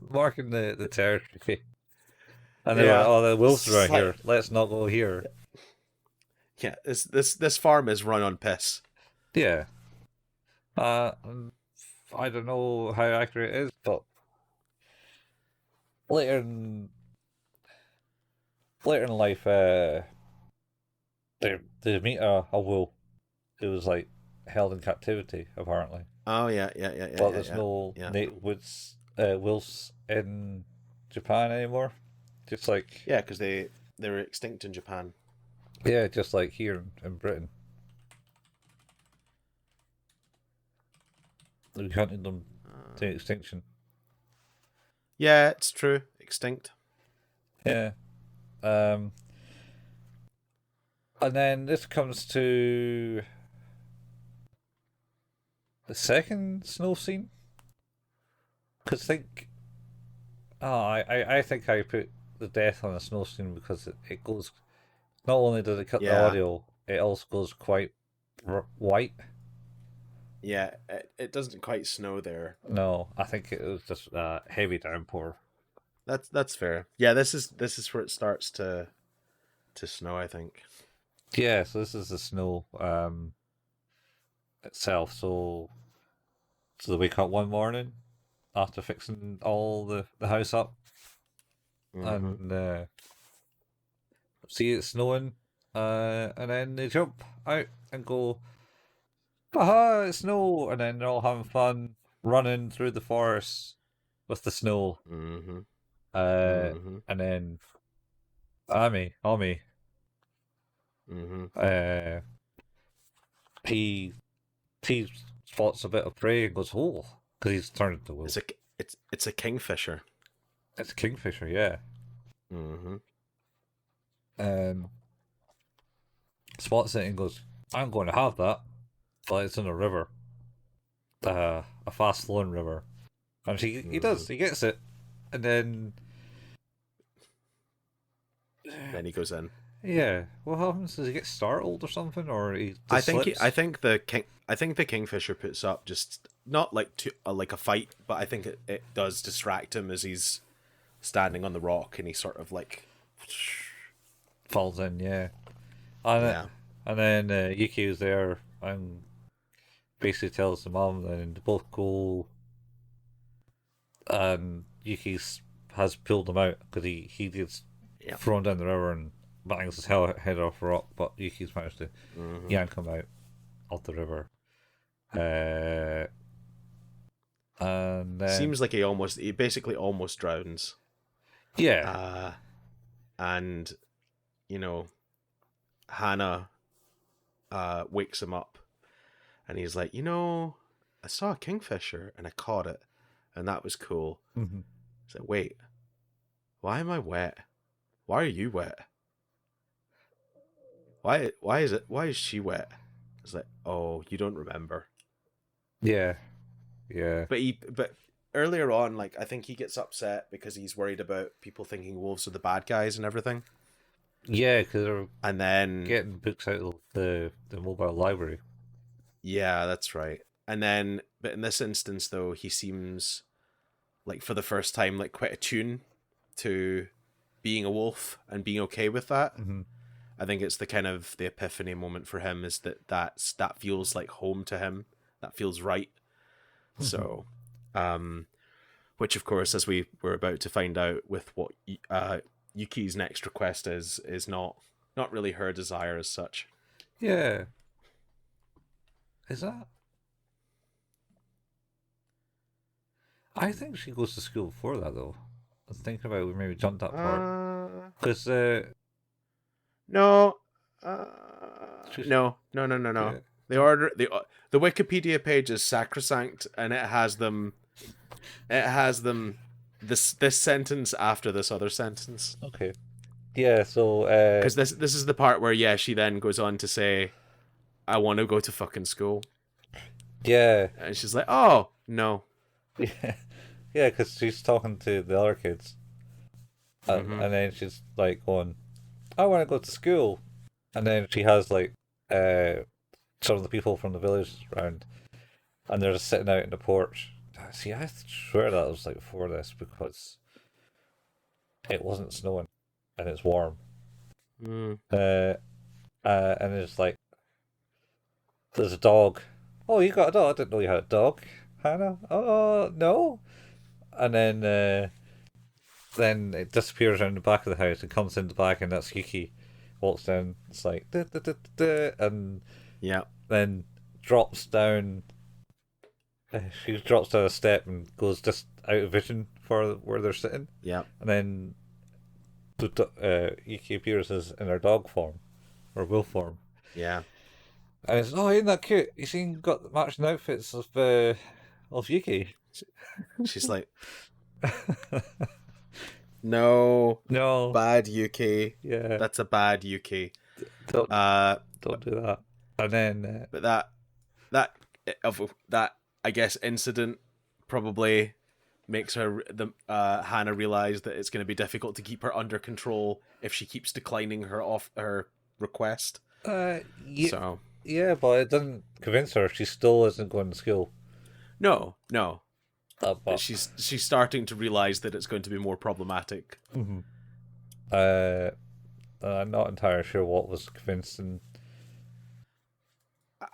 [SPEAKER 1] marking the territory, and they're like,
[SPEAKER 2] Yeah,
[SPEAKER 1] "Oh, the wolves are
[SPEAKER 2] it's
[SPEAKER 1] right
[SPEAKER 2] like,
[SPEAKER 1] here. Let's not go here."
[SPEAKER 2] yeah, this farm is run on piss.
[SPEAKER 1] Yeah. And I don't know how accurate it is, but later in later in life, they meet a wolf who was like held in captivity apparently,
[SPEAKER 2] Oh yeah, yeah, yeah, yeah,
[SPEAKER 1] but
[SPEAKER 2] yeah,
[SPEAKER 1] there's
[SPEAKER 2] yeah,
[SPEAKER 1] no
[SPEAKER 2] yeah,
[SPEAKER 1] native woods wolves in Japan anymore. Just like
[SPEAKER 2] yeah, because they were extinct in Japan.
[SPEAKER 1] yeah, just like here in Britain, we hunted them to extinction.
[SPEAKER 2] Yeah, it's true, extinct.
[SPEAKER 1] Yeah. Um. And then this comes to the second snow scene. Because I think I put the death on a snow scene because it goes. Not only does it cut the
[SPEAKER 2] Yeah,
[SPEAKER 1] audio, it also goes quite white.
[SPEAKER 2] yeah, it doesn't quite snow there.
[SPEAKER 1] No, I think it was just a heavy downpour.
[SPEAKER 2] That's fair. Yeah, this is where it starts to snow, I think.
[SPEAKER 1] Yeah, so this is the snow itself. So they wake up one morning after fixing all the house up
[SPEAKER 2] Mm-hmm.
[SPEAKER 1] and see it snowing, and then they jump out and go, "Aha, it's snow!" And then they're all having fun running through the forest with the snow.
[SPEAKER 2] Mm-hmm.
[SPEAKER 1] Uh,
[SPEAKER 2] Mm-hmm.
[SPEAKER 1] and then Ami,
[SPEAKER 2] Mm-hmm.
[SPEAKER 1] uh, he he spots a bit of prey and goes, "Oh," because he's turned into a
[SPEAKER 2] It's
[SPEAKER 1] wolf.
[SPEAKER 2] a it's a kingfisher.
[SPEAKER 1] It's a kingfisher, yeah.
[SPEAKER 2] Mm-hmm.
[SPEAKER 1] Um, spots it and goes, "I'm going to have that," but it's in a river, a fast flowing river, and he
[SPEAKER 2] Mm-hmm.
[SPEAKER 1] does, he gets it, and then
[SPEAKER 2] Then he goes in.
[SPEAKER 1] yeah, what happens? Does he get startled or something, or he
[SPEAKER 2] I
[SPEAKER 1] just
[SPEAKER 2] think I
[SPEAKER 1] slips?
[SPEAKER 2] think the kingfisher puts up just not like like a fight, but I think it does distract him as he's standing on the rock and he sort of like
[SPEAKER 1] Falls in, yeah. And
[SPEAKER 2] yeah.
[SPEAKER 1] and then Yuki is there and basically tells the mom, and they both go, and Yuki's has pulled him out because he gets
[SPEAKER 2] Yeah.
[SPEAKER 1] thrown down the river and bangs his head off a rock, but Yuki's managed to
[SPEAKER 2] Mm-hmm.
[SPEAKER 1] yank him out of the river. Uh, and then
[SPEAKER 2] Seems like he basically almost drowns.
[SPEAKER 1] yeah,
[SPEAKER 2] Uh and you know, Hannah wakes him up and he's like, I saw a kingfisher and I caught it and that was cool.
[SPEAKER 1] mm-hmm.
[SPEAKER 2] He's like, wait, why am I wet? Why are you wet? Why is she wet? It's like, oh, you don't remember.
[SPEAKER 1] Yeah, yeah,
[SPEAKER 2] But earlier on, like I think he gets upset because he's worried about people thinking wolves are the bad guys and everything.
[SPEAKER 1] yeah, because they're
[SPEAKER 2] And then
[SPEAKER 1] getting books out of the mobile library.
[SPEAKER 2] yeah, that's right. And then but in this instance though, he seems like for the first time like quite attuned to being a wolf and being okay with that.
[SPEAKER 1] Mm-hmm.
[SPEAKER 2] I think it's the kind of the epiphany moment for him is that feels like home to him. That feels right.
[SPEAKER 1] Mm-hmm.
[SPEAKER 2] So, which of course, as we were about to find out with what Yuki's next request is not really her desire as such.
[SPEAKER 1] Yeah. Is that? I think she goes to school before that, though. I was thinking about we maybe jumped that part. Because,
[SPEAKER 2] No.
[SPEAKER 1] she's,
[SPEAKER 2] No.
[SPEAKER 1] yeah.
[SPEAKER 2] The Wikipedia page is sacrosanct, and it has them this sentence after this other sentence.
[SPEAKER 1] Okay. Yeah, so
[SPEAKER 2] Because this is the part where she then goes on to say, "I want to go to fucking school."
[SPEAKER 1] yeah,
[SPEAKER 2] And she's like, "Oh no."
[SPEAKER 1] yeah, yeah, because she's talking to the other kids, and then she's like going, "I want to go to school," and then she has like some of the people from the village around, and they're just sitting out in the porch. See, I swear that was like before this because it wasn't snowing and it's warm. And it's like there's a dog. Oh, you got a dog? I didn't know you had a dog, Hannah. Oh no! And then it disappears around the back of the house and comes in the back, and that's Yuki. Walks down. It's like da, da, da, da, and then drops down. She drops down a step and goes just out of vision for where they're sitting.
[SPEAKER 2] Yeah.
[SPEAKER 1] And then Yuki appears as in her dog form or wolf form.
[SPEAKER 2] Yeah.
[SPEAKER 1] And it's isn't that cute? You seen got the matching outfits of Yuki.
[SPEAKER 2] She's like, no, bad Yuki.
[SPEAKER 1] Yeah,
[SPEAKER 2] that's a bad Yuki.
[SPEAKER 1] Don't do that. And then,
[SPEAKER 2] but that I guess incident probably makes Hannah realize that it's going to be difficult to keep her under control if she keeps declining her request.
[SPEAKER 1] Yeah, but it doesn't convince her. She still isn't going to school.
[SPEAKER 2] No.
[SPEAKER 1] But
[SPEAKER 2] she's starting to realize that it's going to be more problematic.
[SPEAKER 1] Mm-hmm. I'm not entirely sure what was convincing.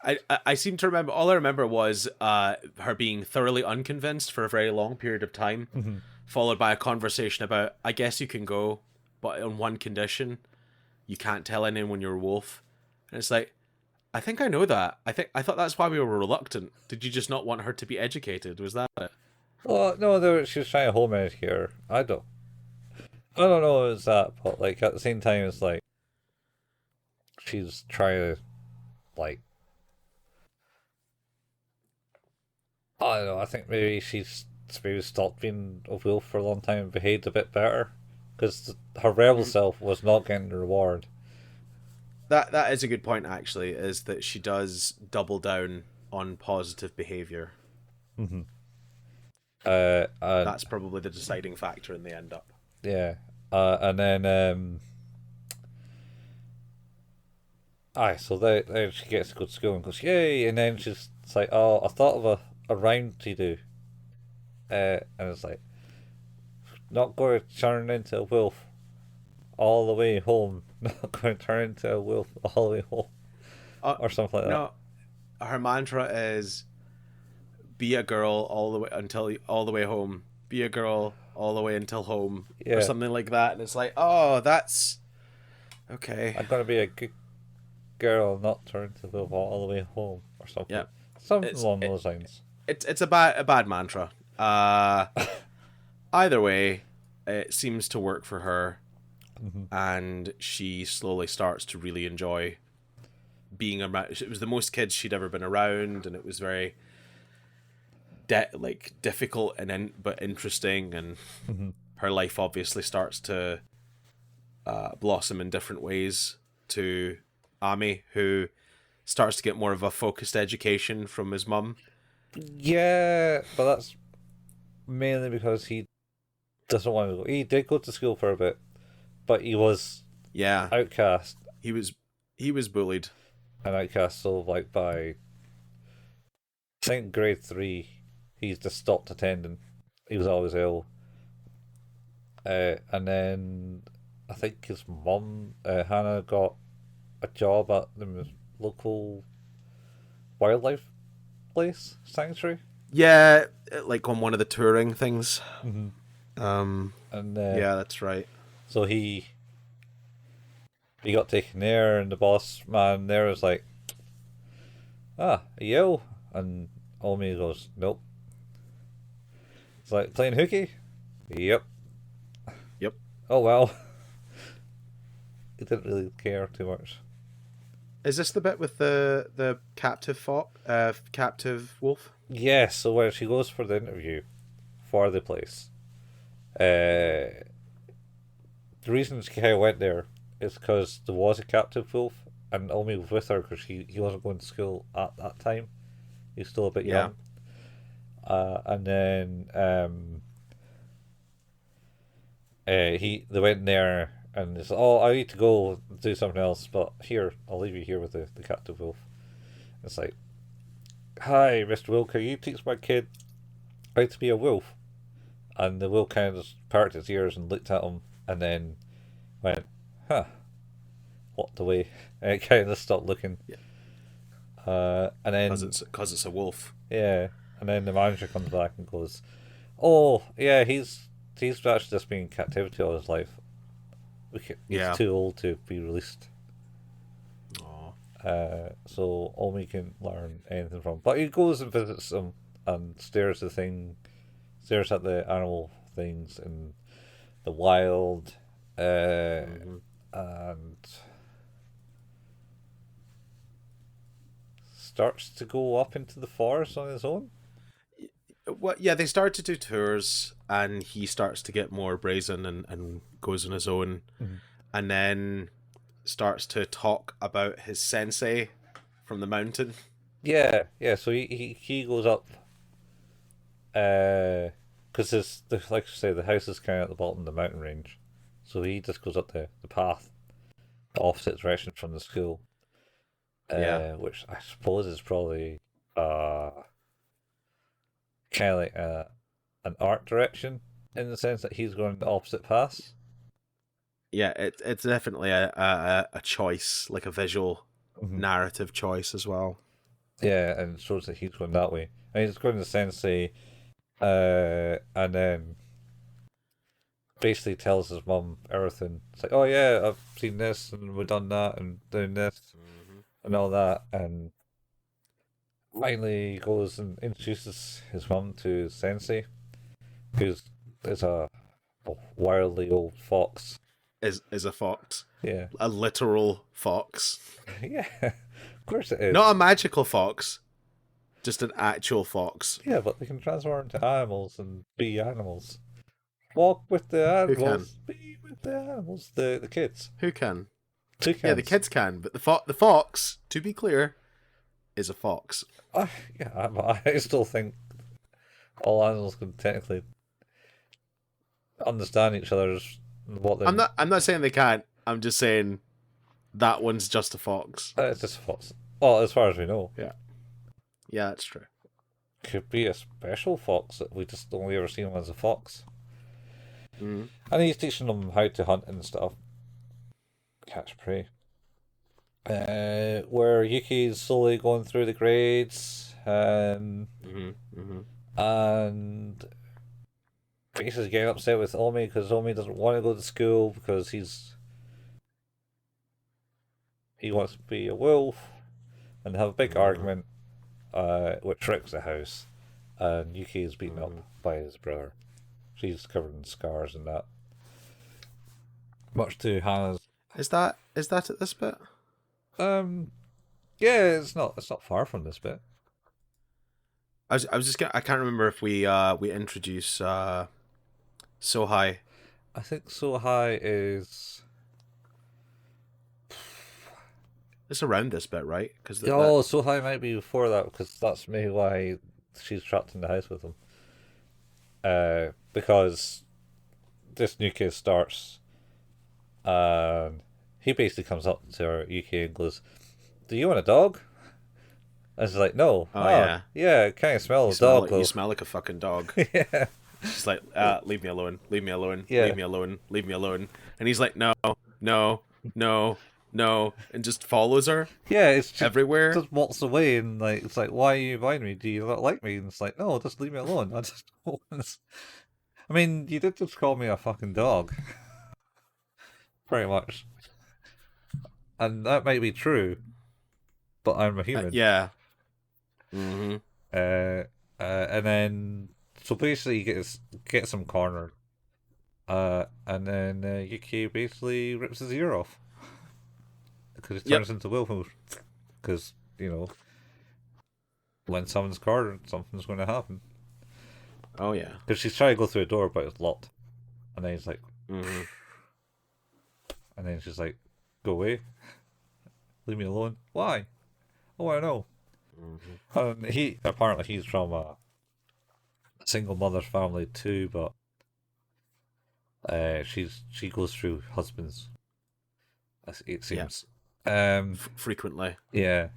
[SPEAKER 2] I seem to remember. All I remember was her being thoroughly unconvinced for a very long period of time, followed by a conversation about, I guess you can go, but on one condition: you can't tell anyone you're a wolf. And it's like, I think I know that. I thought that's why we were reluctant. Did you just not want her to be educated? Was that it?
[SPEAKER 1] Well, no, she was trying to home educate her. I don't know if it's that, but like at the same time, it's like she's trying to like. I don't know. I think maybe she's stopped being a wolf for a long time and behaved a bit better because her rebel self was not getting the reward.
[SPEAKER 2] That is a good point. Actually, is that she does double down on positive behavior.
[SPEAKER 1] Mm-hmm.
[SPEAKER 2] That's probably the deciding factor in the end up.
[SPEAKER 1] Yeah, and then so then she gets to go to school and goes yay, and then she's like, oh, I thought of a rhyme to do, and it's like, not going to turn into a wolf all the way home, not going to turn into a wolf all the way home, or something like that.
[SPEAKER 2] No, her mantra is, be a girl all the way home. Be a girl all the way until home, or something like that. And it's like, oh, that's okay.
[SPEAKER 1] I'm gonna be a good girl, not turn to wolf all the way home, or something.
[SPEAKER 2] Yeah,
[SPEAKER 1] something along those lines.
[SPEAKER 2] It's a bad mantra. Either way, it seems to work for her, and she slowly starts to really enjoy being around. It was the most kids she'd ever been around, and it was very difficult but interesting, and her life obviously starts to blossom in different ways to Ami, who starts to get more of a focused education from his mum.
[SPEAKER 1] Yeah, but that's mainly because he doesn't want to go. He did go to school for a bit, but he was outcast.
[SPEAKER 2] He was bullied
[SPEAKER 1] and outcast. So like by I think grade 3, he's just stopped attending. He was always ill. And then I think his mum, Hannah, got a job at the local wildlife place, sanctuary.
[SPEAKER 2] Yeah, like on one of the touring things.
[SPEAKER 1] And
[SPEAKER 2] yeah, that's right.
[SPEAKER 1] So he got taken there, and the boss man there was like, yo, and Omi goes, nope. It's like, playing hooky? Yep.
[SPEAKER 2] Yep.
[SPEAKER 1] Oh well. He didn't really care too much.
[SPEAKER 2] Is this the bit with the captive captive wolf?
[SPEAKER 1] Yeah, so when she goes for the interview for the place, the reason she kind of went there is because there was a captive wolf, and Omi was with her because he wasn't going to school at that time. He's still a bit young. And then they went in there, and it's I need to go do something else, but here I'll leave you here with the captive wolf. It's like, hi, Mr. Wolf, can you teach my kid how to be a wolf? And the wolf kind of just perked its ears and looked at him, and then went, huh, walked away, and it kind of stopped looking.
[SPEAKER 2] Yeah. And then because it's a wolf.
[SPEAKER 1] Yeah, and then the manager comes back and goes, "Oh, yeah, he's actually just been in captivity all his life. He's too old to be released." So Omi can learn anything from. But he goes and visits them and stares at the animal things in the wild, and starts to go up into the forest on his own.
[SPEAKER 2] Well, yeah, they start to do tours, and he starts to get more brazen and goes on his own, and then starts to talk about his sensei from the mountain.
[SPEAKER 1] Yeah. So he goes up, because like I say, the house is kind of at the bottom of the mountain range, so he just goes up the path, the opposite direction from the school. Which I suppose is probably kind of like an art direction, in the sense that he's going the opposite paths.
[SPEAKER 2] Yeah, it's definitely a choice, like a visual narrative choice as well.
[SPEAKER 1] Yeah, and it shows that he's going that way. And he's going to Sensei, and then basically tells his mum everything. It's like, oh yeah, I've seen this, and we've done that, and doing this, and all that, and finally he goes and introduces his mum to Sensei, who's a wildly old fox.
[SPEAKER 2] Is a fox.
[SPEAKER 1] Yeah.
[SPEAKER 2] A literal fox.
[SPEAKER 1] Yeah, of course it is.
[SPEAKER 2] Not a magical fox, just an actual fox.
[SPEAKER 1] Yeah, but they can transform into animals and be animals. Walk with the animals. Be with the animals. The kids.
[SPEAKER 2] Who can?
[SPEAKER 1] Two cans.
[SPEAKER 2] Yeah, the kids can, but the fox, to be clear, is a fox.
[SPEAKER 1] Yeah, I still think all animals can technically understand each other's what they.
[SPEAKER 2] I'm not saying they can't. I'm just saying that one's just a fox.
[SPEAKER 1] It's just a fox. Well, as far as we know.
[SPEAKER 2] Yeah. Yeah, that's true.
[SPEAKER 1] Could be a special fox that we just only ever seen him as a fox.
[SPEAKER 2] Mm.
[SPEAKER 1] And he's teaching them how to hunt and stuff. Catch prey. Where Yuki's slowly going through the grades, and basically getting upset with Omi because Omi doesn't want to go to school because he wants to be a wolf, and have a big argument, which wrecks the house, and Yuki is beaten up by his brother. She's covered in scars and that. Much to Hannah's.
[SPEAKER 2] Is that at this bit?
[SPEAKER 1] Yeah, it's not far from this bit.
[SPEAKER 2] I was just I can't remember if we introduce Sohai.
[SPEAKER 1] I think Sohai is.
[SPEAKER 2] It's around this bit, right?
[SPEAKER 1] Because Sohai might be before that, because that's maybe why she's trapped in the house with him. Because this new kid starts, and he basically comes up to her, Yuki, and goes, "Do you want a dog?" And she's like, "No." Yeah, I kind of smell a dog.
[SPEAKER 2] You smell like a fucking dog.
[SPEAKER 1] Yeah.
[SPEAKER 2] She's like, leave me alone, leave me alone,
[SPEAKER 1] Yeah.
[SPEAKER 2] leave me alone, leave me alone. And he's like, no, and just follows her.
[SPEAKER 1] Yeah, it's just,
[SPEAKER 2] everywhere.
[SPEAKER 1] Just walks away, and like, it's like, why are you behind me? Do you not like me? And it's like, no, just leave me alone. I mean, you did just call me a fucking dog. pretty much. And that might be true, but I'm a human.
[SPEAKER 2] Yeah. Mm-hmm.
[SPEAKER 1] And then so basically he gets him cornered. And then Yuki basically rips his ear off because he turns into werewolf. Because when someone's cornered, something's going to happen.
[SPEAKER 2] Oh yeah.
[SPEAKER 1] Because she's trying to go through a door, but it's locked. And then he's like,
[SPEAKER 2] Mm-hmm.
[SPEAKER 1] and then she's like, "Go away, leave me alone." Why? Oh, I know.
[SPEAKER 2] Mm-hmm.
[SPEAKER 1] He's from a single mother's family too, but she goes through husbands. It seems.
[SPEAKER 2] Frequently.
[SPEAKER 1] Yeah,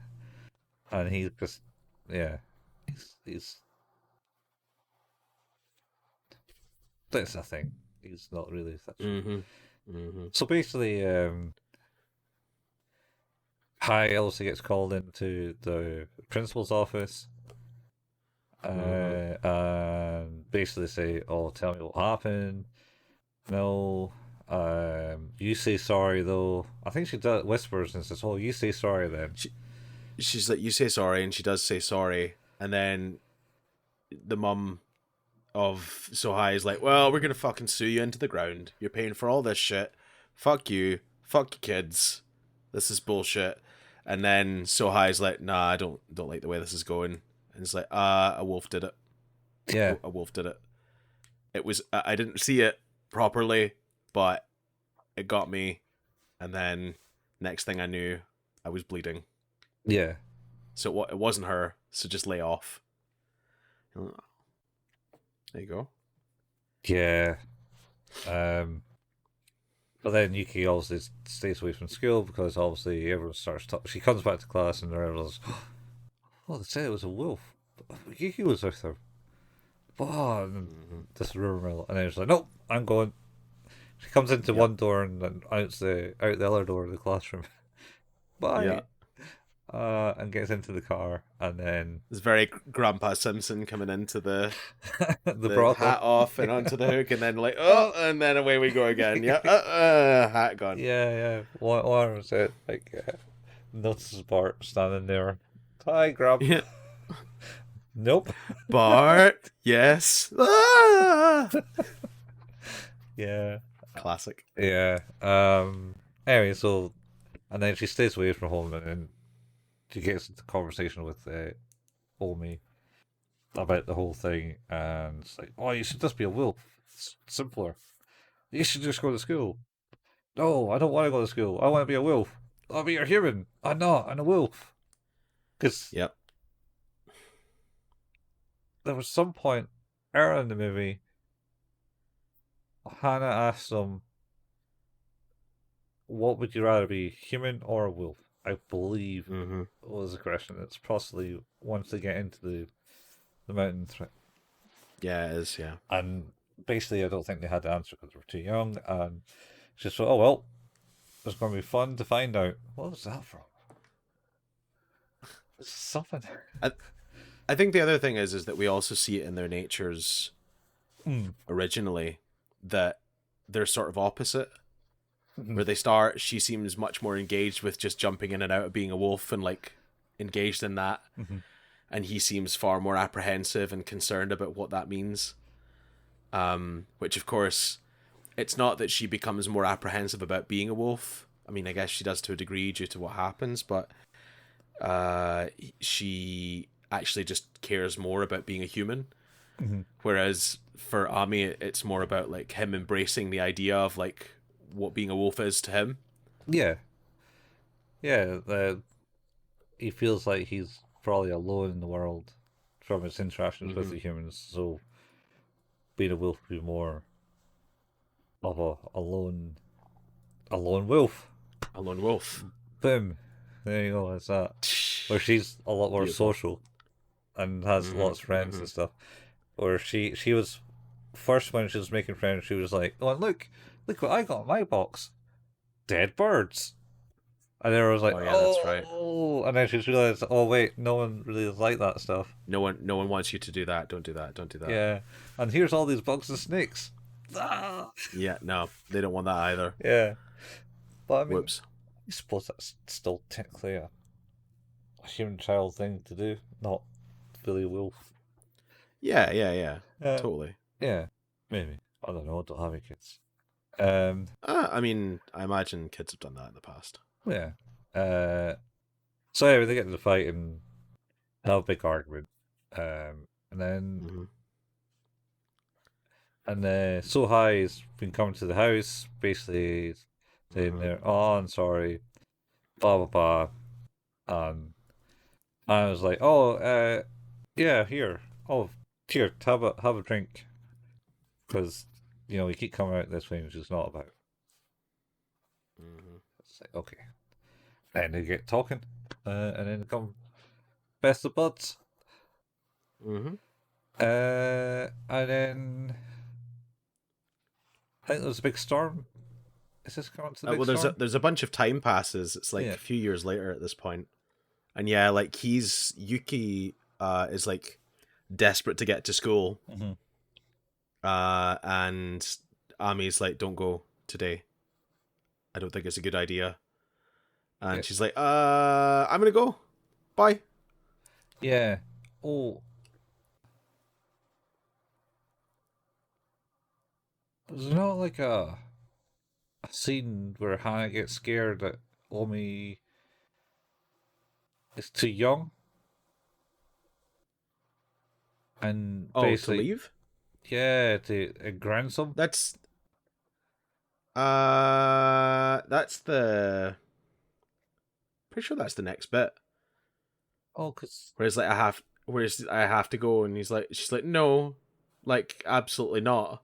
[SPEAKER 1] and he's just he's that's the thing. He's not really such.
[SPEAKER 2] Mm-hmm. Mm-hmm.
[SPEAKER 1] So basically, Hi also gets called into the principal's office, and basically say, "Oh, tell me what happened." No, you say sorry though. I think she does whispers and says, "Oh, you say sorry then."
[SPEAKER 2] She's like, "You say sorry," and she does say sorry, and then the mum of Sohai is like, "Well, we're gonna fucking sue you into the ground. You're paying for all this shit. Fuck you. Fuck your kids. This is bullshit." And then Sohai's like, "Nah, I don't like the way this is going." And it's like, a wolf did it.
[SPEAKER 1] Yeah,
[SPEAKER 2] A wolf did it. It was I didn't see it properly, but it got me. And then next thing I knew, I was bleeding.
[SPEAKER 1] yeah.
[SPEAKER 2] So it wasn't her. So just lay off. There you go.
[SPEAKER 1] Yeah. But then Yuki obviously stays away from school because obviously everyone starts talking. She comes back to class and everyone's, "Oh, they said it was a wolf. Yuki was with her." Oh, and this rumor mill. And then she's like, "Nope, I'm going." She comes into one door and then out the other door of the classroom. Bye.
[SPEAKER 2] Yeah.
[SPEAKER 1] And gets into the car, and then
[SPEAKER 2] It's very Grandpa Simpson coming into the
[SPEAKER 1] the
[SPEAKER 2] hat off and onto the hook, and then like, and then away we go again. Yeah, hat gone.
[SPEAKER 1] Yeah. One was it like notices Bart standing there. Hi, Grab.
[SPEAKER 2] Yeah.
[SPEAKER 1] Nope.
[SPEAKER 2] Bart, yes. Ah!
[SPEAKER 1] Yeah.
[SPEAKER 2] Classic.
[SPEAKER 1] Yeah. Anyway, so and then she stays away from home, and then she gets into conversation with Omi about the whole thing, and it's like, "Oh, you should just be a wolf. It's simpler. You should just go to school." "No, I don't want to go to school. I want to be a wolf." "Oh, but you're human." "I'm not. I'm a wolf." Because there was some point earlier in the movie, Hannah asked them, "What would you rather be, human or a wolf?" I believe was the question. It's possibly once they get into the mountain.
[SPEAKER 2] Yeah, it is. Yeah.
[SPEAKER 1] And basically, I don't think they had the answer because they were too young. And she just thought, "Oh well, it's going to be fun to find out." What was that from? It's something.
[SPEAKER 2] I think the other thing is that we also see it in their natures originally, that they're sort of opposite. Where they start, she seems much more engaged with just jumping in and out of being a wolf and like engaged in that. And he seems far more apprehensive and concerned about what that means. Which of course, it's not that she becomes more apprehensive about being a wolf. I mean, I guess she does to a degree due to what happens, but she actually just cares more about being a human. Whereas for Ami, it's more about like him embracing the idea of like what being a wolf is to him.
[SPEAKER 1] Yeah. He feels like he's probably alone in the world from his interactions with the humans, so being a wolf would be more of a lone wolf.
[SPEAKER 2] A lone wolf.
[SPEAKER 1] Boom. There you go, it's that. Where she's a lot more social and has lots of friends and stuff. Where she was first, when she was making friends, she was like, "Oh, look what I got in my box. Dead birds." And then I was like,
[SPEAKER 2] that's right.
[SPEAKER 1] Oh, and then she realized, oh wait, no one really like that stuff.
[SPEAKER 2] No one wants you to do that. Don't do that.
[SPEAKER 1] Yeah. And here's all these bugs and snakes. Ah!
[SPEAKER 2] Yeah, no, they don't want that either.
[SPEAKER 1] Yeah. But I mean,
[SPEAKER 2] Whoops.
[SPEAKER 1] I suppose that's still technically a human child thing to do, not Billy Wolf.
[SPEAKER 2] Yeah.
[SPEAKER 1] Uh,
[SPEAKER 2] Totally.
[SPEAKER 1] yeah, maybe. I don't know. I don't have any kids.
[SPEAKER 2] I mean, I imagine kids have done that in the past.
[SPEAKER 1] Yeah. So anyway, they get into the fight and have a big argument. And then
[SPEAKER 2] Mm-hmm.
[SPEAKER 1] Sohai's been coming to the house, basically saying there, "Oh, I'm sorry," blah blah blah, and I was like, "Oh, yeah, here, oh, here, have a drink," because we keep coming out this way, which is not about.
[SPEAKER 2] Mm-hmm.
[SPEAKER 1] It's like okay, and they get talking, and then come best of buds,
[SPEAKER 2] Mm-hmm.
[SPEAKER 1] and then I think there's a big storm. Is this coming to the big
[SPEAKER 2] Well,
[SPEAKER 1] storm?
[SPEAKER 2] there's a bunch of time passes. It's like
[SPEAKER 1] Yeah.
[SPEAKER 2] a few years later at this point, and yeah, like Yuki is like desperate to get to school,
[SPEAKER 1] Mm-hmm.
[SPEAKER 2] and Ami's like, "Don't go today. I don't think it's a good idea." And
[SPEAKER 1] Yeah.
[SPEAKER 2] she's like, I'm gonna go. Bye."
[SPEAKER 1] Yeah. Oh, there's not like a scene where Hannah gets scared that Omi is too young and
[SPEAKER 2] Oh, to
[SPEAKER 1] basically,
[SPEAKER 2] leave?
[SPEAKER 1] yeah, to grants him.
[SPEAKER 2] That's the pretty sure that's the next bit.
[SPEAKER 1] Oh, cause
[SPEAKER 2] Whereas I have to go, and she's like, no, like absolutely not.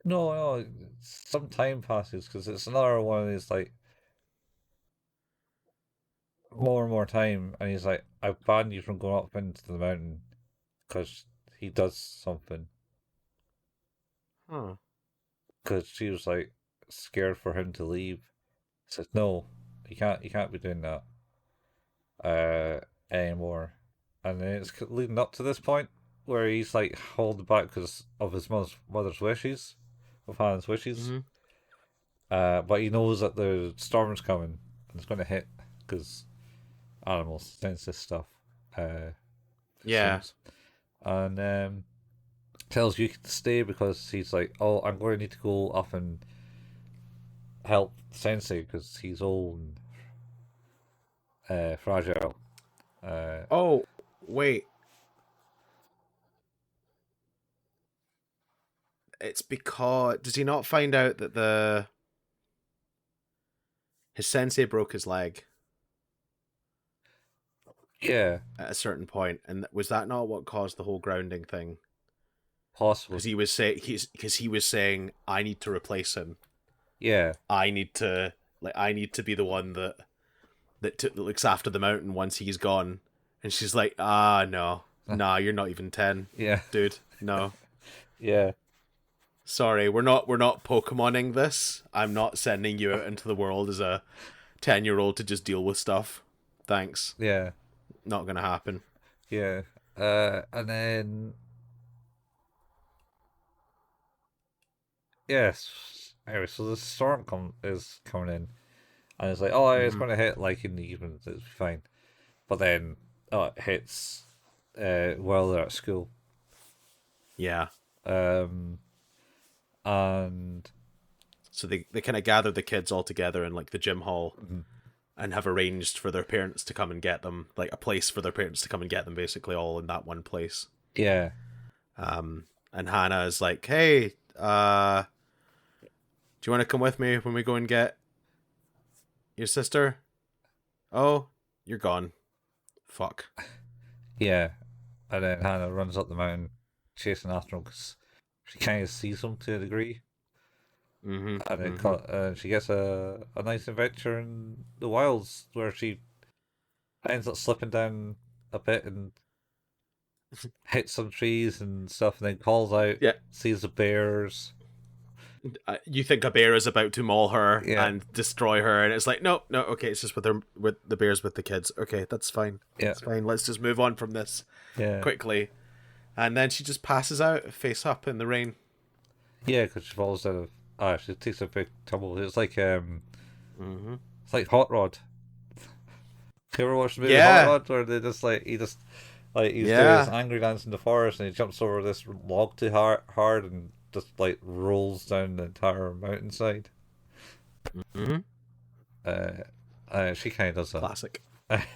[SPEAKER 1] no, some time passes because it's another one of these like more and more time, and he's like, I've banned you from going up into the mountain because he does something.
[SPEAKER 2] Huh.
[SPEAKER 1] Because she was like scared for him to leave. He says, no, you can't be doing that anymore. And then it's leading up to this point where he's like holding back because of his mother's wishes, of Hannah's wishes.
[SPEAKER 2] Mm-hmm.
[SPEAKER 1] But he knows that the storm's coming and it's going to hit because animals sense this stuff.
[SPEAKER 2] Yeah.
[SPEAKER 1] Seems. And tells Yuki to stay because he's like, oh, I'm going to need to go up and help Sensei because he's old and fragile.
[SPEAKER 2] Oh, wait. It's because does he not find out that his sensei broke his leg
[SPEAKER 1] Yeah,
[SPEAKER 2] at a certain point, and was that not what caused the whole grounding thing?
[SPEAKER 1] possibly.
[SPEAKER 2] Because he was saying, I need to replace him.
[SPEAKER 1] Yeah,
[SPEAKER 2] I need to be the one that looks after the mountain once he's gone. And she's like, no, nah, you're not even 10,
[SPEAKER 1] yeah,
[SPEAKER 2] dude. No,
[SPEAKER 1] yeah,
[SPEAKER 2] sorry, we're not Pokemoning this. I'm not sending you out into the world as a 10-year-old to just deal with stuff. Thanks,
[SPEAKER 1] yeah,
[SPEAKER 2] not gonna happen.
[SPEAKER 1] yeah. And then yes. Anyway, so the storm is coming in, and it's like, oh, it's
[SPEAKER 2] Mm-hmm.
[SPEAKER 1] going to hit like in the evening. It's fine. But then, oh, it hits while they're at school.
[SPEAKER 2] Yeah.
[SPEAKER 1] And
[SPEAKER 2] So they kind of gather the kids all together in like the gym hall,
[SPEAKER 1] mm-hmm.
[SPEAKER 2] and have arranged for their parents to come and get them, like a place for their parents to come and get them, basically all in that one place.
[SPEAKER 1] yeah,
[SPEAKER 2] And Hannah is like, hey, do you want to come with me when we go and get your sister? Oh, you're gone. Fuck.
[SPEAKER 1] yeah. And then Hannah runs up the mountain chasing after him because she kind of sees him to a degree.
[SPEAKER 2] Mm-hmm.
[SPEAKER 1] And then
[SPEAKER 2] Mm-hmm.
[SPEAKER 1] she gets a nice adventure in the wilds where she ends up slipping down a bit and hits some trees and stuff, and then calls out,
[SPEAKER 2] Yeah.
[SPEAKER 1] sees the bears.
[SPEAKER 2] You think a bear is about to maul her
[SPEAKER 1] Yeah,
[SPEAKER 2] and destroy her, and it's like, no, okay, it's just with the bears with the kids. Okay, that's fine.
[SPEAKER 1] yeah,
[SPEAKER 2] It's fine. Let's just move on from this
[SPEAKER 1] yeah,
[SPEAKER 2] quickly. And then she just passes out, face up in the rain.
[SPEAKER 1] yeah, because she falls out of. Ah, she takes a big tumble. It's like
[SPEAKER 2] Mm-hmm.
[SPEAKER 1] It's like Hot Rod. You ever watched the movie Hot
[SPEAKER 2] Yeah.
[SPEAKER 1] Rod, where he's doing his
[SPEAKER 2] Yeah.
[SPEAKER 1] angry dance in the forest, and he jumps over this log too hard and just like rolls down the entire mountainside.
[SPEAKER 2] Mm-hmm.
[SPEAKER 1] She kind of does that.
[SPEAKER 2] Classic. Classic.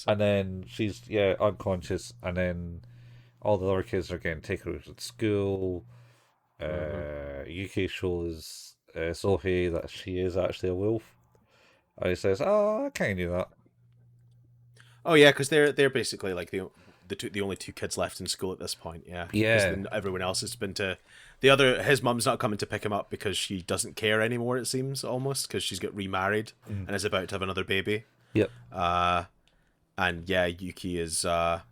[SPEAKER 1] And then she's unconscious, and then all the other kids are getting taken out to school. Yuki shows Sohei that she is actually a wolf, and he says, "Oh, I kind of knew that."
[SPEAKER 2] Oh yeah, because they're basically like the only two kids left in school at this point. Yeah, because
[SPEAKER 1] Yeah.
[SPEAKER 2] then everyone else has been to his mum's not coming to pick him up because she doesn't care anymore. It seems almost because she's got remarried and is about to have another baby.
[SPEAKER 1] Yep.
[SPEAKER 2] And yeah, Yuki is Hana's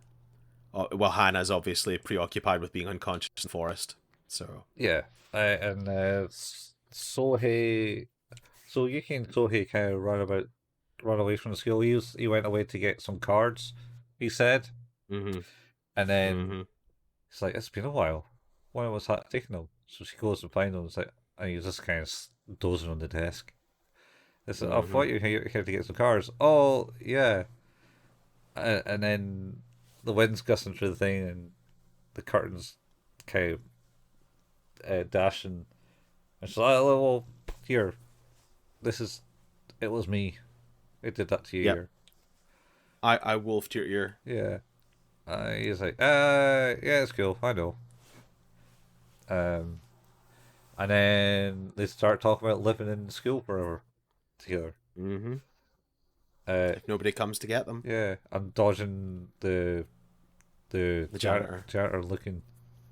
[SPEAKER 2] obviously preoccupied with being unconscious in the forest. So
[SPEAKER 1] Yeah. And Sohei, so Yuki and Sohei kind of run away from the school. He went away to get some cards, he said,
[SPEAKER 2] mm-hmm.
[SPEAKER 1] and then
[SPEAKER 2] Mm-hmm.
[SPEAKER 1] he's like, "It's been a while. Why was that taking them?" So she goes to find him. It's like, and he's just kind of dozing on the desk. It's like, "I thought you were here to get some cards." Oh yeah. And then the wind's gusting through the thing, and the curtains kind of dashing. And she's like, "Oh, well, here, it was me. It did that to you
[SPEAKER 2] Yep.
[SPEAKER 1] here."
[SPEAKER 2] I wolfed your ear.
[SPEAKER 1] Yeah. He's like, yeah, it's cool. I know. And then they start talking about living in school forever together.
[SPEAKER 2] Mm-hmm.
[SPEAKER 1] Uh,
[SPEAKER 2] If nobody comes to get them,
[SPEAKER 1] yeah, I'm dodging the
[SPEAKER 2] janitor.
[SPEAKER 1] janitor looking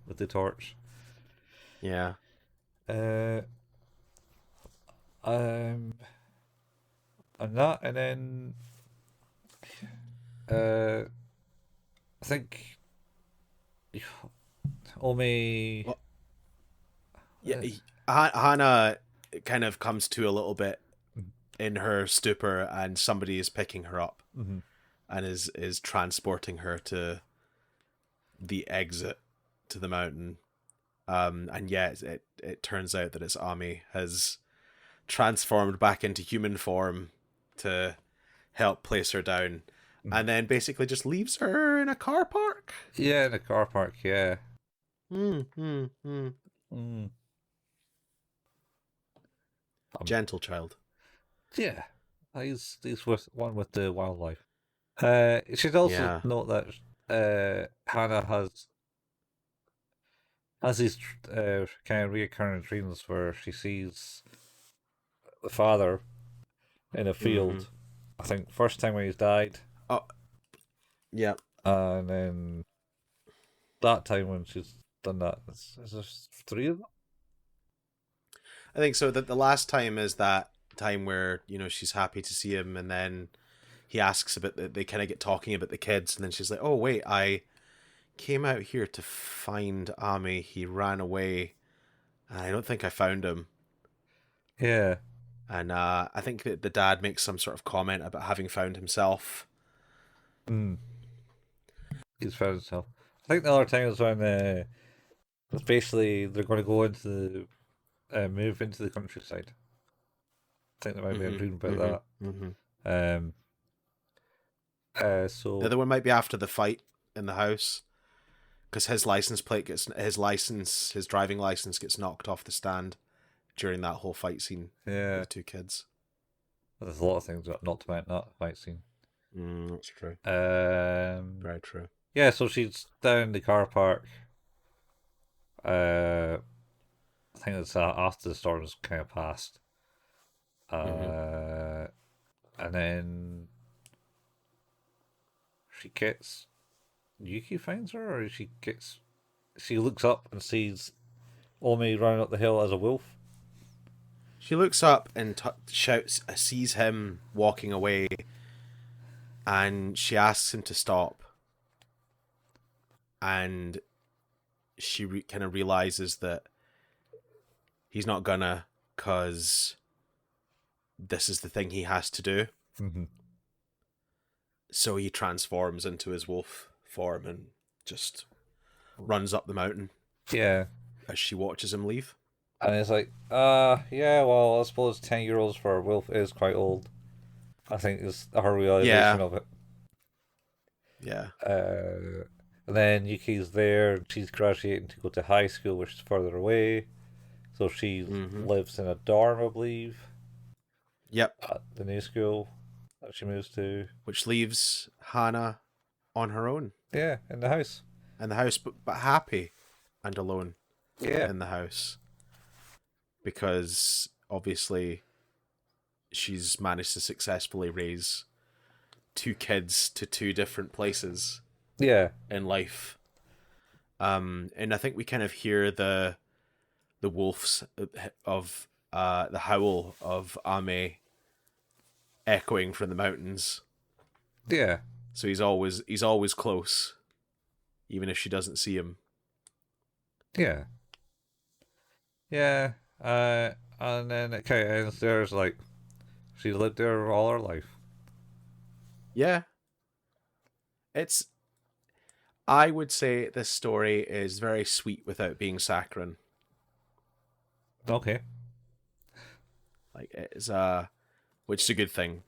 [SPEAKER 1] with the torch.
[SPEAKER 2] Yeah.
[SPEAKER 1] Uh, and that, and then I think Omi.
[SPEAKER 2] Well, yeah. Hana kind of comes to a little bit in her stupor, and somebody is picking her up
[SPEAKER 1] Mm-hmm.
[SPEAKER 2] and is transporting her to the exit to the mountain. And yeah, it turns out that it's Ami has transformed back into human form to help place her down, and then basically just leaves her in a car park.
[SPEAKER 1] Yeah, in a car park. Yeah.
[SPEAKER 2] Mm. Gentle child.
[SPEAKER 1] Yeah, he's with one with the wildlife. You should also
[SPEAKER 2] Yeah.
[SPEAKER 1] note that Hannah has these kind of reoccurring dreams where she sees the father in a field. I think first time when he's died,
[SPEAKER 2] Oh, yeah.
[SPEAKER 1] and then that time when she's done that. Is there three of them?
[SPEAKER 2] I think so. That the last time is that time where she's happy to see him, and then he asks about they kind of get talking about the kids, and then she's like, "Oh wait, I came out here to find Ami. He ran away, and I don't think I found him."
[SPEAKER 1] Yeah.
[SPEAKER 2] And I think that the dad makes some sort of comment about having found himself.
[SPEAKER 1] He's found himself. I think the other time was when basically they're going to go into move into the countryside. I think there might be a dream about that. So
[SPEAKER 2] The other one might be after the fight in the house, because his driving license gets knocked off the stand during that whole fight scene
[SPEAKER 1] yeah,
[SPEAKER 2] with the two kids.
[SPEAKER 1] there's a lot of things that not to that fight scene.
[SPEAKER 2] That's true. Very true.
[SPEAKER 1] Yeah, so she's down in the car park. I think it's after the storm's kind of passed. And then Yuki finds her, or she looks up and sees Omi running up the hill as a wolf.
[SPEAKER 2] She looks up and sees him walking away, and she asks him to stop. And she kind of realizes that he's not gonna, cause this is the thing he has to do.
[SPEAKER 1] Mm-hmm.
[SPEAKER 2] So he transforms into his wolf form and just runs up the mountain.
[SPEAKER 1] Yeah.
[SPEAKER 2] As she watches him leave.
[SPEAKER 1] And it's like, yeah, well, I suppose 10-year-olds for a wolf is quite old. I think is her realization
[SPEAKER 2] Yeah,
[SPEAKER 1] of it.
[SPEAKER 2] yeah.
[SPEAKER 1] And then Yuki's there. She's graduating to go to high school, which is further away. So she
[SPEAKER 2] Mm-hmm.
[SPEAKER 1] lives in a dorm, I believe,
[SPEAKER 2] Yep.
[SPEAKER 1] at the new school that she moves to.
[SPEAKER 2] Which leaves Hannah on her own
[SPEAKER 1] Yeah, in the house.
[SPEAKER 2] in the house, but happy and alone
[SPEAKER 1] Yeah,
[SPEAKER 2] in the house because obviously she's managed to successfully raise two kids to two different places
[SPEAKER 1] yeah,
[SPEAKER 2] in life. And I think we kind of hear the wolves of the howl of Ame echoing from the mountains.
[SPEAKER 1] yeah,
[SPEAKER 2] So he's always close, even if she doesn't see him.
[SPEAKER 1] yeah, yeah. And then it kind of ends there. It's like she lived there all her life.
[SPEAKER 2] Yeah, it's. I would say this story is very sweet without being saccharine.
[SPEAKER 1] Okay.
[SPEAKER 2] Like it's which is a good thing.